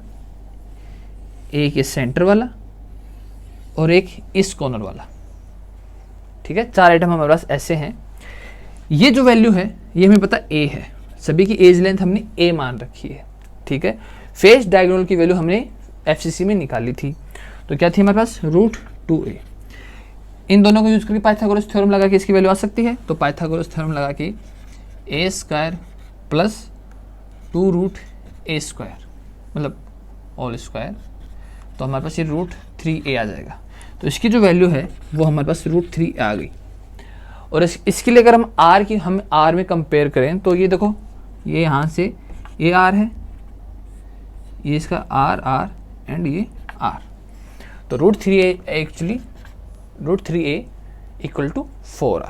एक ये सेंटर वाला और एक इस कॉर्नर वाला, ठीक है। 4 एटम हमारे पास ऐसे हैं। ये जो वैल्यू है ये हमें पता ए है, सभी की एज लेंथ हमने ए मान रखी है, ठीक है। फेस डायगोनल की वैल्यू हमने एफसीसी में निकाली थी, तो क्या थी हमारे पास √2a। इन दोनों को यूज करके पाइथागोरस थ्योरम लगा के इसकी वैल्यू आ सकती है। तो पाइथागोरस थ्योरम लगा के a² + 2√a² मतलब ऑल स्क्वायर, तो हमारे पास ये √3a आ जाएगा। तो इसकी जो वैल्यू है वो हमारे पास √3 आ गई। और इसके लिए अगर हम r में कंपेयर करें तो ये देखो, ये यहाँ से ये r है, ये इसका r एंड ये r, तो √3a एक्चुअली √3a = 4r।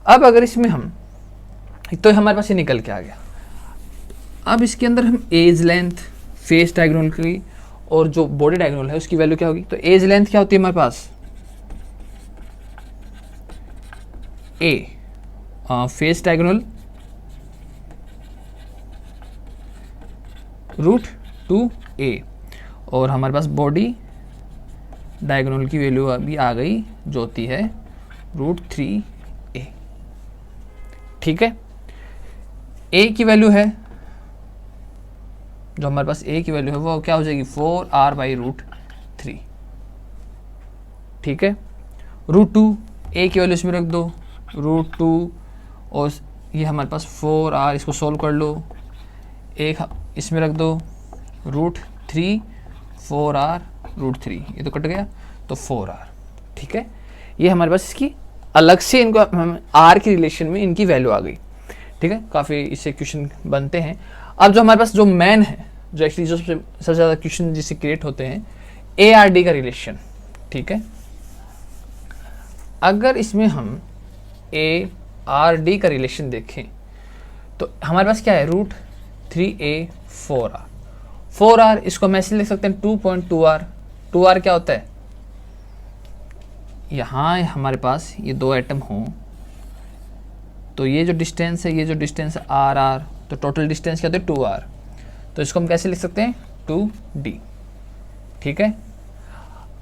अब अगर इसमें हम, तो हमारे पास ये निकल के आ गया। अब इसके अंदर हम एज लेंथ, फेस डायगोनल की और जो बॉडी डायगोनल है उसकी वैल्यू क्या होगी। तो एज लेंथ क्या होती है हमारे पास a, फेस डायगोनल √2a, और हमारे पास बॉडी डायगोनल की वैल्यू अभी आ गई जो होती है √3a, ठीक है। a की वैल्यू है, जो हमारे पास a की वैल्यू है वो क्या हो जाएगी 4r/√3, ठीक है। √2 a की वैल्यू इसमें रख दो, √2 और ये हमारे पास 4r, इसको सॉल्व कर लो, एक इसमें रख दो √3, 4r√3, ये तो कट गया तो 4r, ठीक है। ये हमारे पास इसकी अलग से इनको r की रिलेशन में इनकी वैल्यू आ गई, ठीक है। काफ़ी इससे क्वेश्चन बनते हैं। अब जो हमारे पास जो मैन है, जो एक्चुअली जो सबसे ज़्यादा क्वेश्चन जिससे क्रिएट होते हैं, ARD का रिलेशन, ठीक है। अगर इसमें हम ARD का रिलेशन देखें तो हमारे पास क्या है √3a 4r, 4r इसको हम ऐसे लिख सकते हैं 2.2r। 2r क्या होता है, यहाँ हमारे पास ये 2 एटम हों तो ये जो डिस्टेंस है, ये जो डिस्टेंस है r, तो टोटल डिस्टेंस क्या होता है 2r, तो इसको हम कैसे लिख सकते हैं 2d, ठीक है।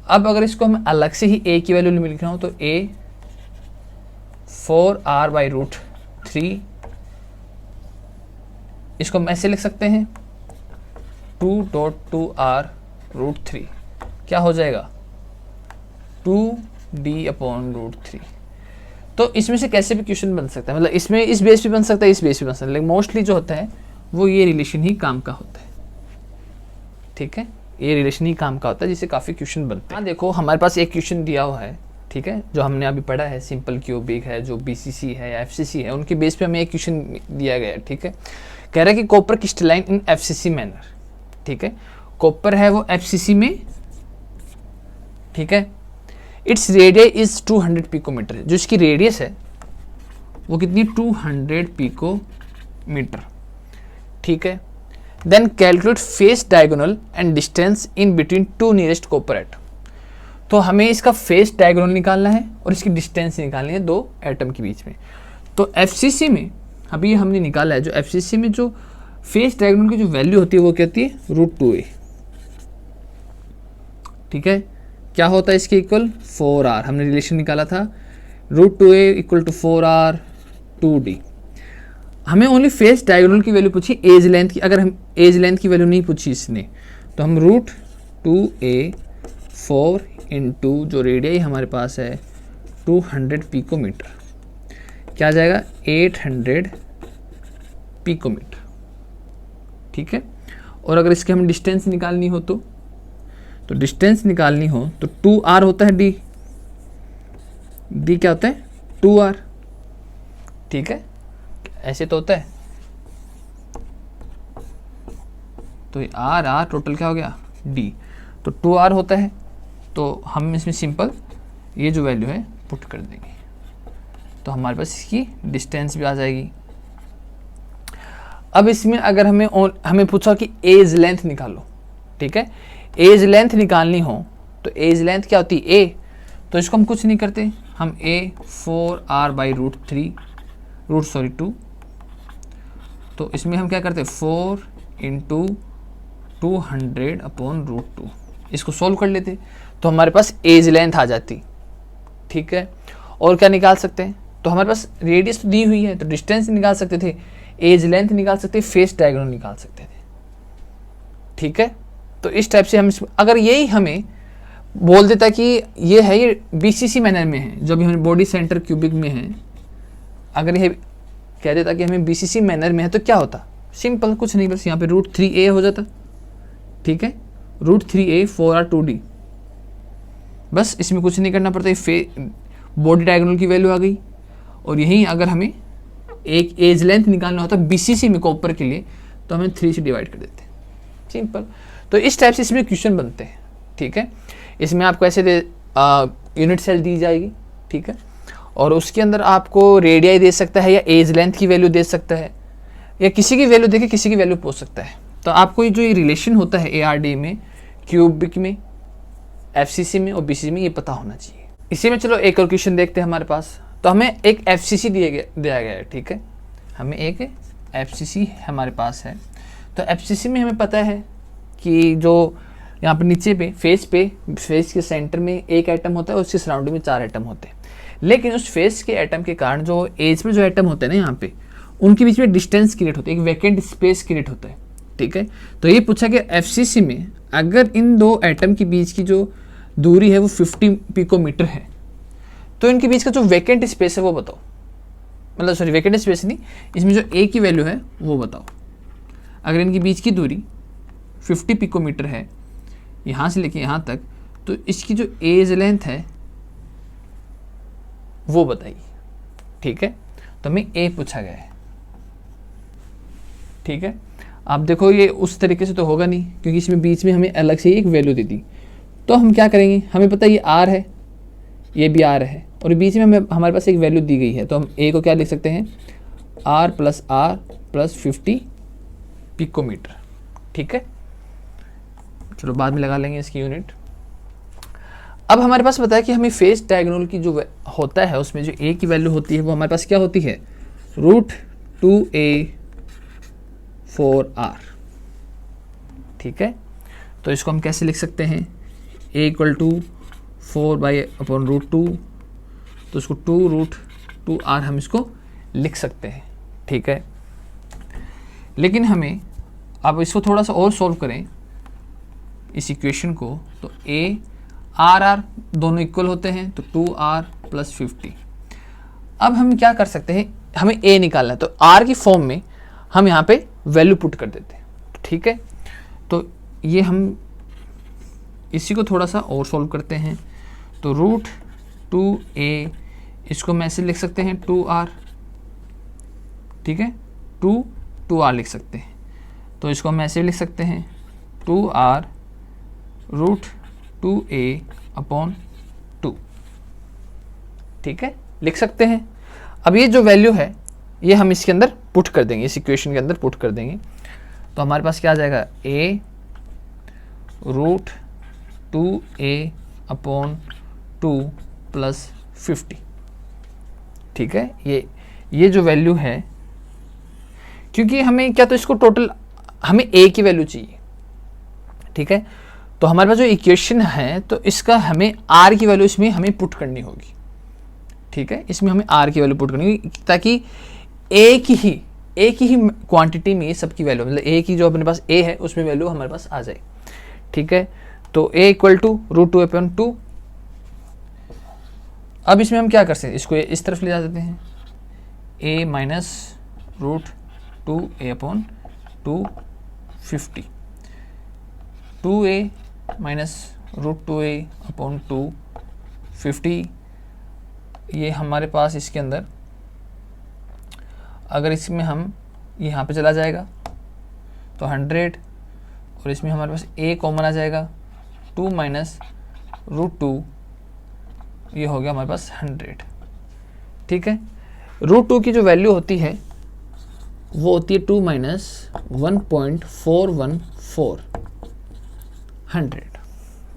अब अगर इसको हम अलग से ही a की वैल्यू लिख रहा हूँ तो a 4r/√3, इसको हम ऐसे लिख सकते हैं 2.2r√3, क्या हो जाएगा 2d/√3। तो इसमें से कैसे भी क्वेश्चन बन सकता है, मतलब इसमें इस बेस पे बन सकता है, इस बेस पे बन सकता है, लेकिन मोस्टली जो होता है वो ये रिलेशन ही काम का होता है, ठीक है। ये रिलेशन ही काम का होता है जिससे काफ़ी क्वेश्चन बनते हैं। हाँ देखो हमारे पास एक क्वेश्चन दिया हुआ है, ठीक है, जो हमने अभी पढ़ा है सिंपल क्यूबिक है, जो बीसीसी है या एफसीसी है, उनके बेस पे हमें एक क्वेश्चन दिया गया है। ठीक है, कह रहा है कि कॉपर क्रिस्टलाइन इन एफसीसी मैनर। ठीक है, कॉपर है वो एफसीसी में, ठीक है, इट्स रेडियस इज 200 पिकोमीटर, जो इसकी रेडियस है वो कितनी, 200 पिकोमीटर। ठीक है, then calculate face diagonal and distance in between two nearest copper atom. तो हमें इसका फेस डायगोनल निकालना है और इसकी डिस्टेंस निकालनी है दो एटम के बीच में। तो एफसीसी में अभी हमने निकाला है, जो एफसीसी में जो फेस डायगोनल की जो वैल्यू होती है वो क्या होती है, √2a। ठीक है, क्या होता है इसके इक्वल 4r, हमने रिलेशन निकाला था, √2a = 4r 2d। हमें ओनली फेस डायगोनल की वैल्यू पूछी, एज लेंथ की, अगर हम एज लेंथ की वैल्यू नहीं पूछी इसने, तो हम √2a 4 इंटू जो रेडियस हमारे पास है 200 पिकोमीटर, क्या आ जाएगा 800 पिकोमीटर। ठीक है, और अगर इसके हम डिस्टेंस निकालनी हो तो डिस्टेंस निकालनी हो तो 2r होता है, d क्या होता है 2r। ठीक है, ऐसे तो होता है, तो ये r टोटल क्या हो गया d, तो 2r होता है। तो हम इसमें सिंपल ये जो वैल्यू है पुट कर देंगे, तो हमारे पास इसकी डिस्टेंस भी आ जाएगी। अब इसमें अगर हमें पूछा कि एज लेंथ निकालो, ठीक है, एज लेंथ निकालनी हो तो एज लेंथ क्या होती है a, तो इसको हम कुछ नहीं करते, हम a 4r/√2, तो इसमें हम क्या करते हैं 4 × 200/√2, इसको सोल्व कर लेते तो हमारे पास एज लेंथ आ जाती। ठीक है, और क्या निकाल सकते हैं, तो हमारे पास रेडियस तो दी हुई है तो डिस्टेंस निकाल सकते थे, एज लेंथ निकाल सकते, फेस डायगोनल निकाल सकते थे। ठीक है, तो इस टाइप से हम अगर यही हमें बोल देता कि ये है, ये बीसीसी मैनर में है, जो भी हमें बॉडी सेंटर क्यूबिक में है, अगर ये कह देता कि हमें बीसीसी मैनर में है तो क्या होता, सिंपल कुछ नहीं, बस यहाँ पे √3a हो जाता। ठीक है, √3a 4r 2d, बस इसमें कुछ नहीं करना पड़ता, बॉडी डायगोनल की वैल्यू आ गई। और यहीं अगर हमें एक एज लेंथ निकालना होता बीसीसी में कॉपर के लिए, तो हमें 3 से डिवाइड कर देते, सिंपल। तो इस टाइप से इसमें क्वेश्चन बनते हैं। ठीक है, इसमें आपको ऐसे यूनिट सेल दी जाएगी। ठीक है, और उसके अंदर आपको रेडियाई दे सकता है या एज लेंथ की वैल्यू दे सकता है, या किसी की वैल्यू देके किसी की वैल्यू पूछ सकता है। तो आपको ये जो ये रिलेशन होता है ARD में, क्यूबिक में, FCC में और BCC में, ये पता होना चाहिए। इसी में चलो एक और क्वेश्चन देखते हैं हमारे पास। तो हमें एक FCC दिया गया है। ठीक है, हमें एक FCC हमारे पास है। तो FCC में हमें पता है कि जो यहाँ पे नीचे पे फेस के सेंटर में एक एटम होता है और उसके सराउंडिंग में 4 एटम होते हैं। लेकिन उस फेस के एटम के कारण जो एज में जो एटम होते हैं ना, यहाँ पे उनके बीच में डिस्टेंस क्रिएट होता है, एक वैकेंट स्पेस क्रिएट होता है। ठीक है, तो ये पूछा कि FCC में अगर इन दो एटम के बीच की जो दूरी है वो 50 पिकोमीटर है, तो इनके बीच का जो वैकेंट स्पेस है वो बताओ, मतलब सॉरी वैकेंट स्पेस नहीं, इसमें जो A की वैल्यू है वो बताओ। अगर इनके बीच की दूरी 50 पिकोमीटर है यहाँ से लेके यहाँ तक, तो इसकी जो एज लेंथ है वो बताइए। ठीक है, तो हमें A पूछा गया है। ठीक है, आप देखो ये उस तरीके से तो होगा नहीं, क्योंकि इसमें बीच में हमें अलग से एक वैल्यू दी थी। तो हम क्या करेंगे, हमें पता है ये R है, ये भी R है, और बीच में हमारे पास एक वैल्यू दी गई है, तो हम A को क्या लिख सकते हैं, R + 50 पिकोमीटर। ठीक है, चलो बाद में लगा लेंगे इसकी यूनिट। अब हमारे पास पता है कि हमें फेस डायगोनल की जो होता है उसमें जो A की वैल्यू होती है वो हमारे पास क्या होती है, √2a 4r। ठीक है, तो इसको हम कैसे लिख सकते हैं, A = 4/√2, तो इसको 2√2r हम इसको लिख सकते हैं। ठीक है, लेकिन हमें अब इसको थोड़ा सा और सॉल्व करें इस इक्वेशन को, तो A R दोनों इक्वल होते हैं, तो 2r + 50। अब हम क्या कर सकते हैं, हमें A निकालना है, तो R की फॉर्म में हम यहाँ पे वैल्यू पुट कर देते हैं। ठीक है, तो ये हम इसी को थोड़ा सा और सॉल्व करते हैं, तो 2a, इसको हम ऐसे लिख सकते हैं 2r, ठीक है, 2r लिख सकते हैं। तो इसको हम ऐसे लिख सकते हैं 2r रूट 2a अपॉन 2, ठीक है, लिख सकते हैं। अब ये जो वैल्यू है ये हम इसके अंदर पुट कर देंगे, इस इक्वेशन के अंदर पुट कर देंगे। तो हमारे पास क्या आ जाएगा, a root 2a upon 2 plus 50, ठीक है। ये जो वैल्यू है, क्योंकि हमें क्या, तो इसको टोटल हमें a की वैल्यू चाहिए, ठीक है। तो हमारे पास जो इक्वेशन है तो इसका हमें r की वैल्यू इसमें हमें पुट करनी होगी, ठीक है, इसमें हमें r की वैल्यू पुट करनी होगी ताकि एक ही क्वांटिटी में सबकी वैल्यू, मतलब a की जो अपने पास a है उसमें वैल्यू हमारे पास आ जाए, ठीक है। तो a equal to root 2 upon 2। अब इसमें हम क्या कर सकते हैं, इसको इस तरफ ले जा देते हैं, a minus root 2a upon 250, 2a minus root 2a upon 250। ये हमारे पास इसके अंदर, अगर इसमें हम यहाँ पे चला जाएगा तो 100, और इसमें हमारे पास a कॉमन आ जाएगा, 2 माइनस रूट 2, ये हो गया हमारे पास 100, ठीक है। रूट 2 की जो वैल्यू होती है वो होती है 2 माइनस 1.414, 100,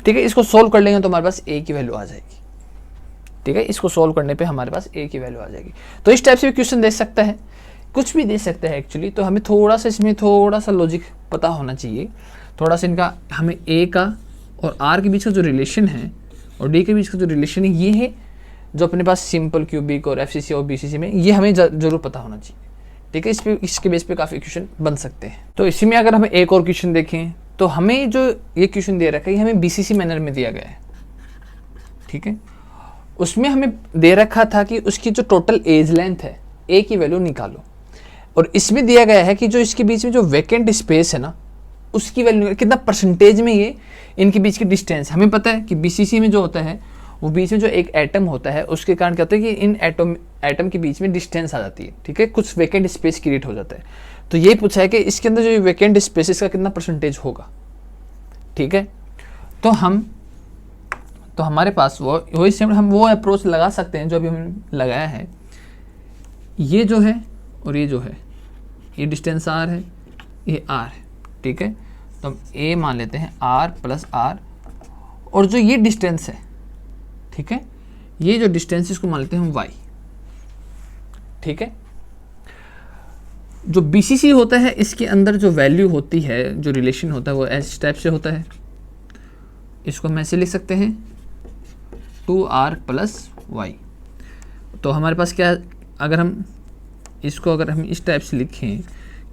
ठीक है। इसको सोल्व कर लेंगे तो हमारे पास a की वैल्यू आ जाएगी, ठीक है। इसको सोल्व करने पे हमारे पास a की वैल्यू आ जाएगी। तो इस टाइप से भी क्वेश्चन दे सकता है, कुछ भी दे सकता है एक्चुअली। तो हमें थोड़ा सा इसमें थोड़ा सा लॉजिक पता होना चाहिए, थोड़ा सा इनका, हमें a का और r के बीच का जो रिलेशन है और d के बीच का जो रिलेशन है, ये है जो अपने पास सिंपल क्यूबिक और FCC और BCC में, ये हमें जरूर पता होना चाहिए, ठीक है। इसके बेस पे काफ़ी क्वेश्चन बन सकते हैं। तो इसी में अगर हम एक और क्वेश्चन देखें तो हमें जो ये क्वेश्चन दे रखा है, ये हमें BCC मैनर में दिया गया है, ठीक है। उसमें हमें दे रखा था कि उसकी जो टोटल एज लेंथ है a की वैल्यू निकालो, और इसमें दिया गया है कि जो इसके बीच में जो वैकेंट स्पेस है ना उसकी वैल्यू कितना परसेंटेज में ये इनके बीच की डिस्टेंस। हमें पता है कि BCC में जो होता है वो बीच में जो एक एटम होता है उसके कारण क्या होता है कि इन एटम के बीच में डिस्टेंस आ जाती है, ठीक है, कुछ वैकेंट स्पेस क्रिएट हो जाता है। तो ये पूछा है कि इसके अंदर जो वैकेंट स्पेस का कितना परसेंटेज होगा, ठीक है। तो हमारे पास वही सेम हम वो अप्रोच लगा सकते हैं जो अभी हमने लगाया है। ये जो है और ये जो है, ये डिस्टेंस r है, ये r है, ठीक है। तो हम a मान लेते हैं r प्लस r, और जो ये डिस्टेंस है, ठीक है, ये जो डिस्टेंस इसको मान लेते हैं हम y, ठीक है। जो BCC होता है इसके अंदर जो वैल्यू होती है, जो रिलेशन होता है वो इस टाइप से होता है। इसको हम ऐसे लिख सकते हैं 2r प्लस y। तो हमारे पास क्या, अगर हम इस टाइप से लिखें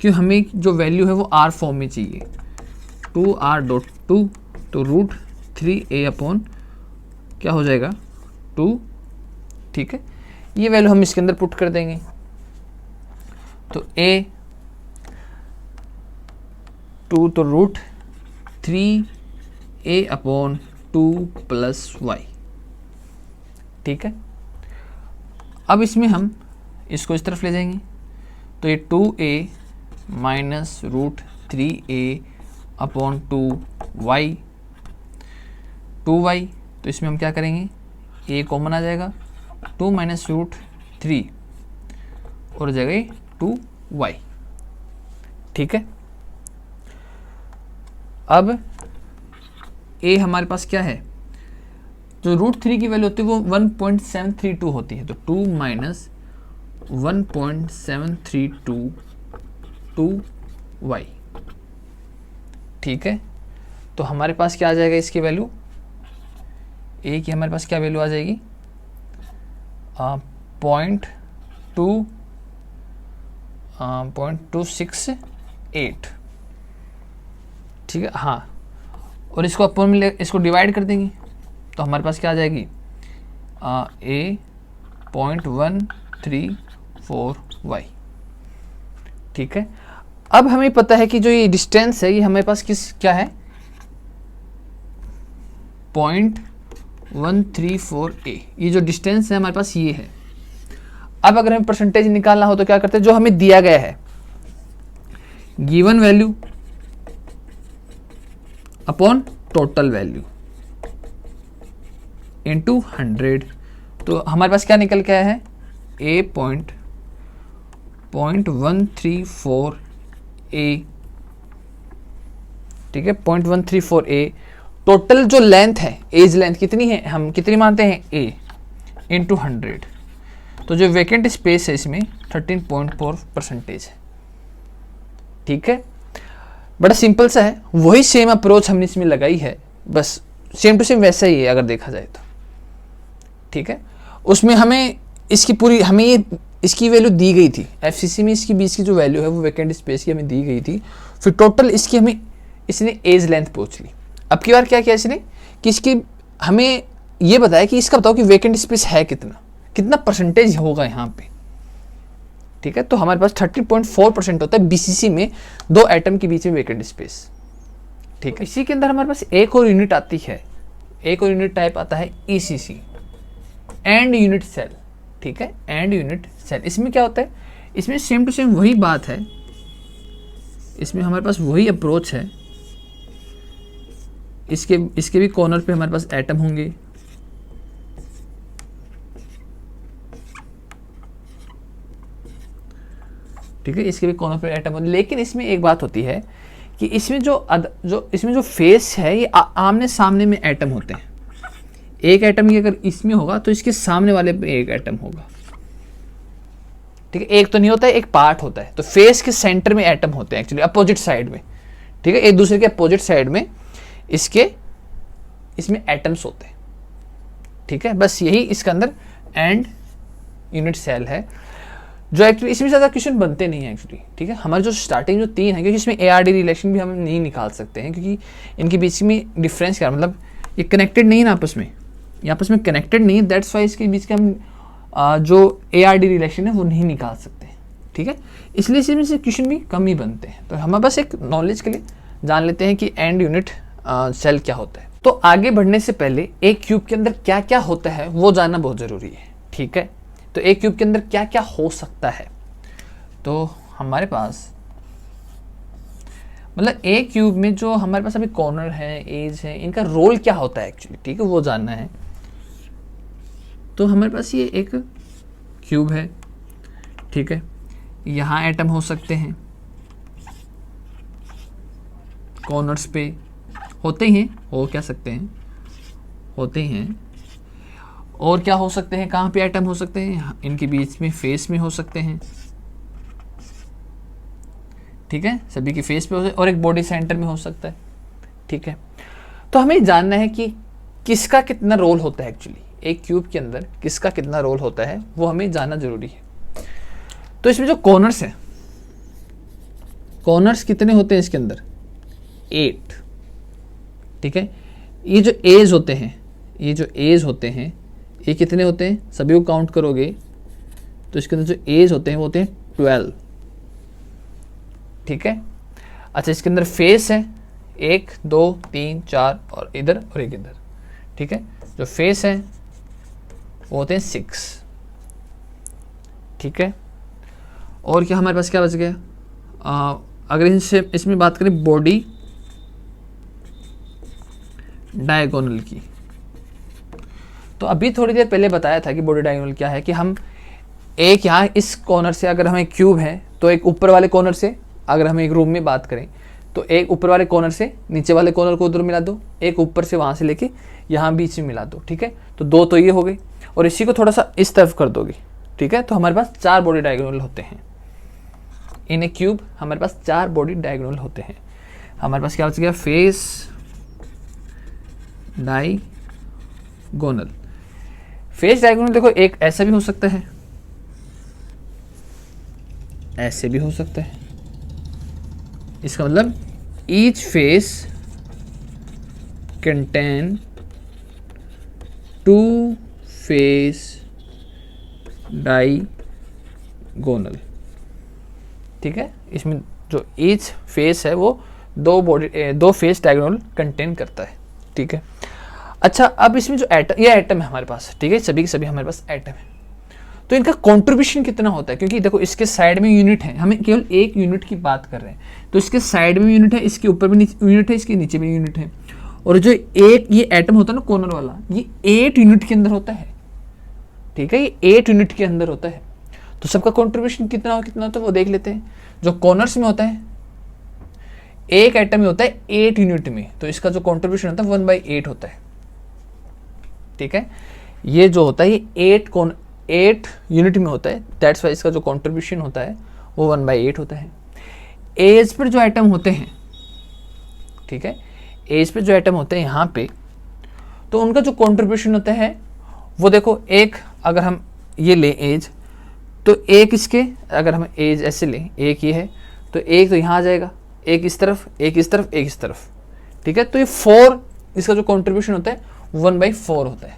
कि हमें जो वैल्यू है वो r फॉर्म में चाहिए, 2r.2, तो रूट 3a अपॉन क्या हो जाएगा 2, ठीक है। ये वैल्यू हम इसके अंदर पुट कर देंगे। तो a 2 तो root 3a upon 2 plus y, ठीक है। अब इसमें हम इसको इस तरफ ले जाएंगे तो ये 2a minus root 3a upon 2y, 2y, तो इसमें हम क्या करेंगे, a कॉमन आ जाएगा, 2 माइनस रूट 3 और जाएगा 2y, ठीक है। अब a हमारे पास क्या है, जो रूट 3 की वैल्यू होती है वो 1.732 होती है, तो 2 माइनस 1.732 2y, ठीक है। तो हमारे पास क्या आ जाएगा इसकी वैल्यू, a की हमारे पास क्या वैल्यू आ जाएगी, 0.268, ठीक है, हाँ। और इसको अपन में इसको डिवाइड कर देंगे तो हमारे पास क्या आ जाएगी, a 0.134y, ठीक है। अब हमें पता है कि जो ये डिस्टेंस है ये हमारे पास क्या है, 0.134 134a, ये जो डिस्टेंस है हमारे पास ये है। अब अगर हमें परसेंटेज निकालना हो तो क्या करते हैं, जो हमें दिया गया है given value upon total value into 100, तो हमारे पास क्या निकल के आया है .134a, ठीक है, 0.134a। टोटल जो लेंथ है, एज लेंथ कितनी है, हम कितनी मानते हैं a इंटू 100, तो जो वैकेंट स्पेस है इसमें 13.4% है। ठीक है, बड़ा सिंपल सा है, वही सेम अप्रोच हमने इसमें लगाई है, बस सेम टू सेम वैसा ही है अगर देखा जाए तो। ठीक है, उसमें हमें इसकी पूरी हमें ये इसकी वैल्यू दी गई थी, एफसीसी में इसकी 20 की जो वैल्यू है वो वैकेंट स्पेस की हमें दी गई थी, फिर टोटल इसकी हमें इसने एज लेंथ पूछ ली। अब की बार क्या किया इसने कि इसकी हमें ये बताया कि इसका बताओ कि वैकेंट स्पेस है कितना, कितना परसेंटेज होगा यहाँ पे। ठीक है, तो हमारे पास 30.4% होता है बीसीसी में, दो एटम के बीच में वैकेंट स्पेस। ठीक है, इसी के अंदर हमारे पास एक और यूनिट आती है, एक और यूनिट टाइप आता है ईसीसी, एंड यूनिट सेल। ठीक है, एंड यूनिट सेल, इसमें क्या होता है, इसमें सेम टू सेम वही बात है, इसमें हमारे पास वही अप्रोच है, इसके भी कॉर्नर पे हमारे पास एटम होंगे, ठीक है, इसके भी कॉर्नर पे एटम होंगे। लेकिन इसमें एक बात होती है कि इसमें इसमें जो फेस है ये आमने सामने में एटम होते हैं। एक एटम ही अगर इसमें होगा तो इसके सामने वाले पे एक एटम होगा। ठीक है, एक तो नहीं होता है, एक पार्ट होता है, तो फेस के सेंटर में एटम होते हैं एक्चुअली, अपोजिट साइड में। ठीक है, एक दूसरे के अपोजिट साइड में इसमें एटम्स होते हैं। ठीक है, बस यही इसके अंदर एंड यूनिट सेल है, जो एक्चुअली इसमें ज़्यादा क्वेश्चन बनते नहीं है एक्चुअली। ठीक है, हमारे जो स्टार्टिंग जो 3 है, क्योंकि इसमें ARD रिलेशन भी हम नहीं निकाल सकते हैं, क्योंकि इनके बीच में डिफरेंस क्या, मतलब ये कनेक्टेड नहीं है ना आपस में, ये आपस में कनेक्टेड नहीं है, दैट्स वाई इसके बीच के हम जो ARD रिलेशन है वो नहीं निकाल सकते। ठीक है, इसलिए इसमें से क्वेश्चन भी कम ही बनते हैं। तो हम बस एक नॉलेज के लिए जान लेते हैं कि एंड यूनिट सेल क्या होता है। तो आगे बढ़ने से पहले एक क्यूब के अंदर क्या क्या होता है वो जानना बहुत ज़रूरी है। ठीक है, तो एक क्यूब के अंदर क्या क्या हो सकता है, तो हमारे पास मतलब एक क्यूब में जो हमारे पास अभी कॉर्नर है, एज है, इनका रोल क्या होता है एक्चुअली। ठीक है, वो जानना है। तो हमारे पास ये एक क्यूब है, ठीक है, यहाँ एटम हो सकते हैं, कॉर्नर्स पे होते ही हैं, हो क्या सकते हैं, होते ही हैं। और क्या हो सकते हैं, कहाँ पे एटम हो सकते हैं, इनके बीच में फेस में हो सकते हैं। ठीक है, सभी की फेस पे हो सकते हैं, और एक बॉडी सेंटर में हो सकता है। ठीक है, तो हमें जानना है कि किसका कितना रोल होता है एक्चुअली, एक क्यूब के अंदर किसका कितना रोल होता है वो हमें जानना जरूरी है। तो इसमें जो कॉर्नर्स हैं, कॉर्नर्स कितने होते हैं इसके अंदर, 8। ठीक है, ये जो एज होते हैं, ये जो एज होते हैं ये कितने होते हैं, सभी को काउंट करोगे तो इसके अंदर जो एज होते हैं वो होते हैं 12। ठीक है, अच्छा, इसके अंदर फेस है 1 2 3 4 और इधर और एक इधर। ठीक है, जो फेस है वो होते हैं 6। ठीक है, और क्या हमारे पास क्या बच गया, अगर इसमें बात करें बॉडी डायगोनल की, तो अभी थोड़ी देर पहले बताया था कि बॉडी डायगोनल क्या है, कि हम एक यहाँ इस कॉर्नर से अगर हमें क्यूब है तो एक ऊपर वाले कॉर्नर से, अगर हम एक रूम में बात करें तो एक ऊपर वाले कॉर्नर से नीचे वाले कॉर्नर को उधर मिला दो, एक ऊपर से वहाँ से लेके यहाँ बीच में मिला दो। ठीक है, तो 2 तो ये हो गई, और इसी को थोड़ा सा इस तरफ कर दोगे। ठीक है, तो हमारे पास 4 बॉडी डायगोनल होते हैं इन ए क्यूब, हमारे पास 4 बॉडी डायगोनल होते हैं। हमारे पास क्या बच गया, फेस डायगोनल। फेस डायगोनल देखो, एक ऐसा भी हो सकता है, ऐसे भी हो सकता है। इसका मतलब each face contain 2 face diagonal. ठीक है, इसमें जो ईच फेस है वो 2 फेस डायगोनल कंटेन करता है। ठीक है, अच्छा, अब इसमें जो एटम, ये एटम है हमारे पास, ठीक है, सभी के सभी हमारे पास एटम है, तो इनका कंट्रीब्यूशन कितना होता है, क्योंकि देखो इसके साइड में यूनिट है, हमें केवल एक यूनिट की बात कर रहे हैं, तो इसके साइड में यूनिट है, इसके ऊपर भी यूनिट है, इसके नीचे भी यूनिट है, और जो एक ये एटम होता है ना कॉर्नर वाला, ये 8 यूनिट के अंदर होता है, ठीक है, ये 8 यूनिट के अंदर होता है। तो सबका कंट्रीब्यूशन कितना होता है वो देख लेते हैं। जो कॉर्नर्स में होता है, एक एटम में होता है 8 यूनिट में, तो इसका जो कंट्रीब्यूशन होता है 1/8 होता है, ठीक है। ये जो होता है ये 8 यूनिट में होता है, दैट्स वाई इसका जो कंट्रीब्यूशन होता है वो 1/8 होता है। एज पर जो एटम होते हैं, ठीक है, एज पे जो एटम होते हैं यहाँ पे, तो उनका जो कंट्रीब्यूशन होता है वो देखो, एक अगर हम ये लें एज, तो एक इसके अगर हम एज ऐसे लें, एक ये है तो एक तो यहाँ आ जाएगा, एक इस तरफ, एक इस तरफ, एक इस तरफ, ठीक है। तो ये 4, इसका जो कंट्रीब्यूशन होता है 1/4 होता है,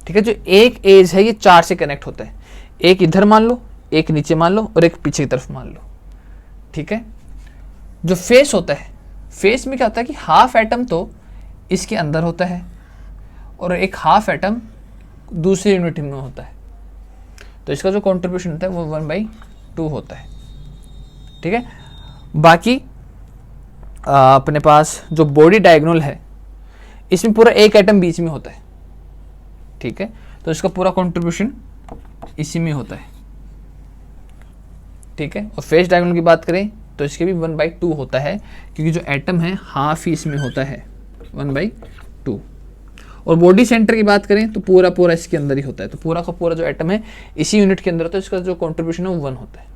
ठीक है। जो एक एज है ये 4 से कनेक्ट होता है, एक इधर मान लो, एक नीचे मान लो, और एक पीछे की तरफ मान लो, ठीक है। जो फेस होता है, फेस में क्या होता है कि हाफ एटम तो इसके अंदर होता है और एक हाफ एटम दूसरी यूनिट में होता है, तो इसका जो कंट्रीब्यूशन होता है वो 1/2 होता है, ठीक है। बाकी अपने पास जो बॉडी डायगोनल है, इसमें पूरा एक एटम बीच में होता है, ठीक है, तो इसका पूरा कंट्रीब्यूशन इसी में होता है, ठीक है। और फेस डायगोनल की बात करें तो इसके भी 1/2 होता है, क्योंकि जो एटम है हाफ ही इसमें होता है, 1/2। और बॉडी सेंटर की बात करें तो पूरा इसके अंदर ही होता है, तो पूरा का पूरा जो एटम है इसी यूनिट के अंदर होता है, इसका जो कंट्रीब्यूशन है वो 1 होता है,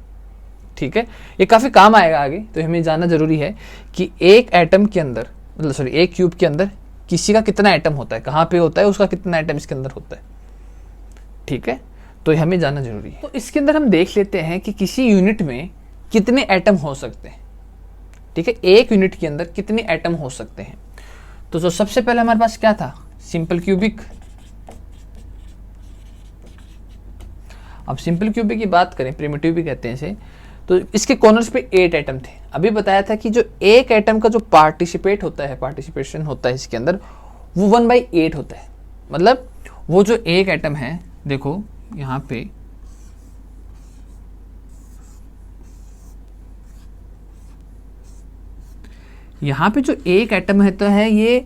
ठीक है। ये काफ़ी काम आएगा आगे, तो हमें जानना जरूरी है कि एक एटम के अंदर, मतलब सॉरी एक क्यूब के अंदर किसी का कितना एटम होता है, कहाँ पे होता है, उसका कितना एटम इसके अंदर होता है, ठीक है, तो हमें जानना जरूरी है। तो इसके अंदर हम देख लेते हैं कि किसी यूनिट में कितने एटम हो सकते हैं, ठीक है, एक यूनिट के अंदर कितने एटम हो सकते हैं। तो जो सबसे पहले हमारे पास क्या था, सिंपल क्यूबिक। अब सिंपल क्यूबिक की बात करें, प्रिमिटिव भी कहते हैं इसे, तो इसके कॉर्नर्स पे 8 एटम थे। अभी बताया था कि जो एक एटम का जो पार्टिसिपेशन होता है इसके अंदर, वो 1/8 होता है। मतलब वो जो एक एटम है, देखो यहाँ पे जो एक एटम है, तो है ये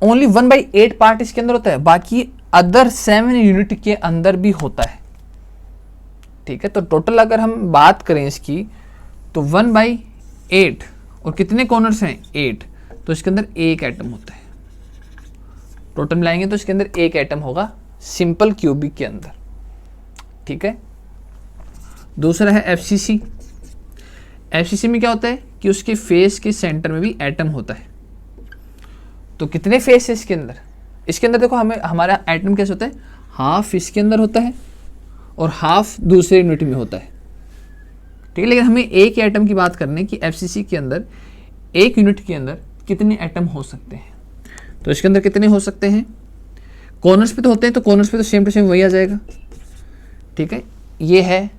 ओनली 1/8 पार्ट इसके अंदर होता है, बाकी अदर 7 यूनिट के अंदर भी होता है, ठीक है। तो टोटल अगर हम बात करें इसकी, तो 1/8 और कितने कॉर्नर्स हैं 8, तो इसके अंदर एक एटम होता है। टोटल मिलाएंगे तो इसके अंदर एक एटम होगा सिंपल क्यूबिक के अंदर, ठीक है। दूसरा है एफसीसी। एफसीसी में क्या होता है कि उसके फेस के सेंटर में भी एटम होता है। तो कितने फेस है इसके अंदर, देखो हमें हमारा एटम कैसे होता है, हाफ इसके अंदर होता है और हाफ दूसरे यूनिट में होता है, ठीक है। लेकिन हमें एक ही एटम की बात करनी है कि एफसीसी के अंदर एक यूनिट के अंदर कितने एटम हो सकते हैं। तो इसके अंदर कितने हो सकते हैं, कॉर्नर्स पे तो होते हैं, तो कॉर्नर्स पे तो सेम टू सेम वही आ जाएगा, ठीक है। ये है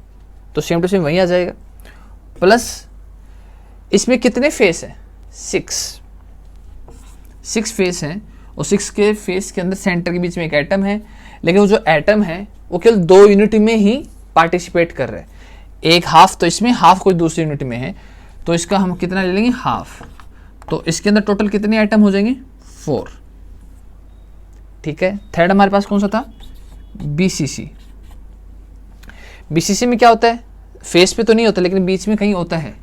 तो सेम टू सेम वही आ जाएगा, प्लस इसमें कितने फेस हैं, 6 फेस हैं, और 6 के फेस के अंदर सेंटर के बीच में एक एटम है, लेकिन वो जो एटम है वो केवल 2 यूनिट में ही पार्टिसिपेट कर रहे हैं। एक हाफ तो इसमें, हाफ कोई दूसरी यूनिट में है, तो इसका हम कितना ले लेंगे, हाफ। तो इसके अंदर टोटल कितने आइटम हो जाएंगे, 4, ठीक है। थर्ड हमारे पास कौन सा था, बीसीसी। बीसीसी में क्या होता है, फेस पे तो नहीं होता लेकिन बीच में कहीं होता है,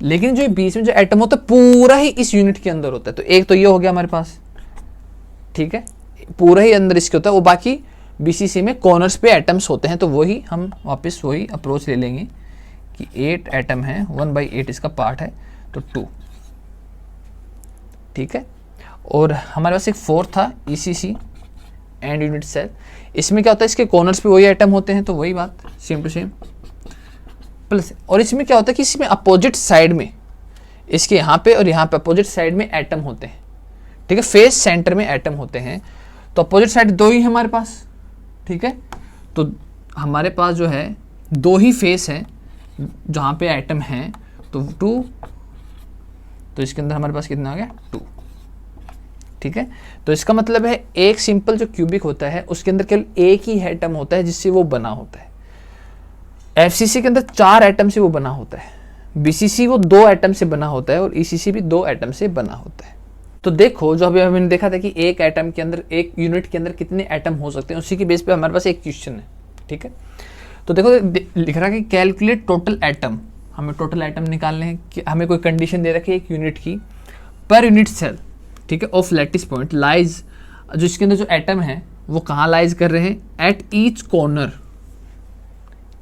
लेकिन जो बीच में जो एटम होता है पूरा ही इस यूनिट के अंदर होता है। तो एक तो ये हो गया हमारे पास, ठीक है, पूरा ही अंदर इसके होता है। वो बाकी बीसीसी में कॉर्नर्स पे एटम्स होते हैं, तो वही हम वापस वही अप्रोच ले लेंगे कि 8 एटम है, 1/8 इसका पार्ट है, तो 2, ठीक है। और हमारे पास एक 4 था, ईसीसी एंड यूनिट सेल। इसमें क्या होता है, इसके कॉर्नर्स पे वही एटम होते हैं, तो वही बात सेम टू सेम, प्लस। और इसमें क्या होता है कि इसमें अपोजिट साइड में, इसके यहाँ पे और यहाँ पे अपोजिट साइड में एटम होते हैं, ठीक है। फेस सेंटर में एटम होते हैं, तो अपोजिट साइड 2 ही है हमारे पास, ठीक है। तो हमारे पास जो है 2 ही फेस है जहाँ पे एटम है, तो 2, तो इसके अंदर हमारे पास कितना आ गया, 2, ठीक है। तो इसका मतलब है एक सिंपल जो क्यूबिक होता है उसके अंदर केवल एक ही एटम होता है जिससे वो बना होता है। एफसीसी के अंदर 4 एटम से वो बना होता है, बीसीसी वो 2 एटम से बना होता है और ईसीसी भी 2 एटम से बना होता है। तो देखो जो अभी हमने देखा था कि एक एटम के अंदर, एक यूनिट के अंदर कितने एटम हो सकते हैं, उसी की बेस पे हमारे पास एक क्वेश्चन है, ठीक है। तो देखो लिख रहा है कि कैलकुलेट टोटल एटम, हमें टोटल एटम निकालने हैं कि हमें कोई कंडीशन दे रखी है एक यूनिट की पर यूनिट सेल, ठीक है, ऑफ लैटिस पॉइंट लाइज, जो इसके अंदर जो एटम है वो कहाँ लाइज कर रहे हैं, at each corner,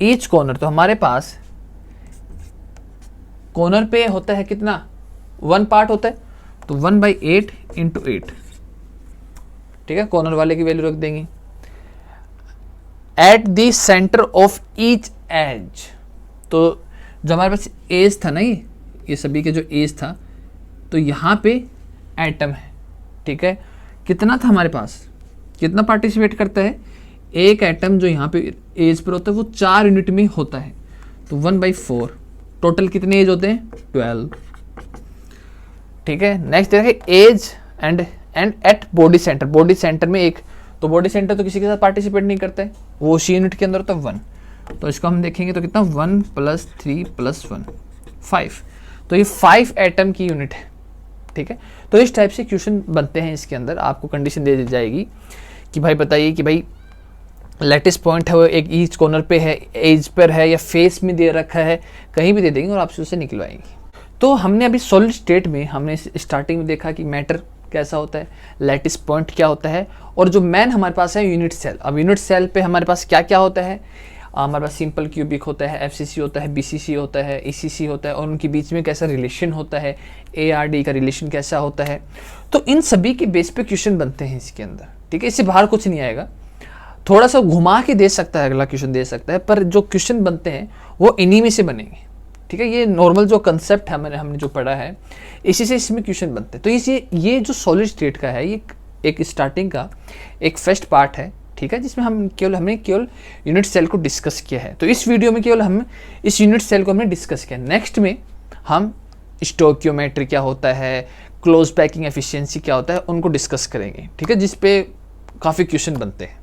each corner. तो हमारे पास कॉर्नर पे होता है कितना, 1 पार्ट होता है, तो 1/8 × 8, ठीक है, कॉर्नर वाले की वैल्यू रख देंगे। At the centre of each edge, तो जो हमारे पास एज था ना, ये सभी के जो एज था, तो यहाँ पे एटम है, ठीक है। कितना था हमारे पास, कितना पार्टिसिपेट करता है, एक एटम जो यहाँ पे एज पर होता है वो 4 यूनिट में होता है, तो 1/4, टोटल कितने एज होते हैं, 12, ठीक है। नेक्स्ट देखिए edge and at body centre, body centre में एक, तो बॉडी सेंटर तो किसी के साथ पार्टिसिपेट नहीं करता है, वो उसी यूनिट के अंदर होता है 1, तो इसको हम देखेंगे तो कितना 1 + 3 + 1 5, तो ये 5 एटम की यूनिट है, ठीक है। तो इस टाइप से क्वेश्चन बनते हैं, इसके अंदर आपको कंडीशन दे दी जाएगी कि भाई बताइए कि भाई लैटिस पॉइंट है वो एक ईच कॉर्नर पे है, एज पर है या फेस में दे रखा है, कहीं भी दे देंगे और आपसे उसे निकलवाएंगे। तो हमने अभी सॉलिड स्टेट में हमने स्टार्टिंग में देखा कि मैटर कैसा होता है, लैटिस पॉइंट क्या होता है, और जो मेन हमारे पास है यूनिट सेल। अब यूनिट सेल पे हमारे पास क्या क्या होता है, हमारे पास सिंपल क्यूबिक होता है, एफसीसी होता है, बीसीसी होता है, ईसीसी होता है, और उनके बीच में कैसा रिलेशन होता है, एआरडी का रिलेशन कैसा होता है। तो इन सभी के बेस पे क्वेश्चन बनते हैं इसके अंदर, ठीक है। इससे बाहर कुछ नहीं आएगा, थोड़ा सा घुमा के दे सकता है, अगला क्वेश्चन दे सकता है, पर जो क्वेश्चन बनते हैं वो इन्हीं में से बनेंगे, ठीक है। ये नॉर्मल जो कंसेप्ट है हमने जो पढ़ा है, इसी से इसमें क्वेश्चन बनते हैं। तो ये जो सॉलिड स्टेट का है, ये एक स्टार्टिंग का एक फर्स्ट पार्ट है, ठीक है, जिसमें हमने केवल यूनिट सेल को डिस्कस किया है। तो इस वीडियो में केवल हम इस यूनिट सेल को हमने डिस्कस किया। नेक्स्ट में हम स्टोइकियोमेट्री क्या होता है, क्लोज पैकिंग एफिशिएंसी क्या होता है, उनको डिस्कस करेंगे, ठीक है, जिस पे काफ़ी क्वेश्चन बनते हैं।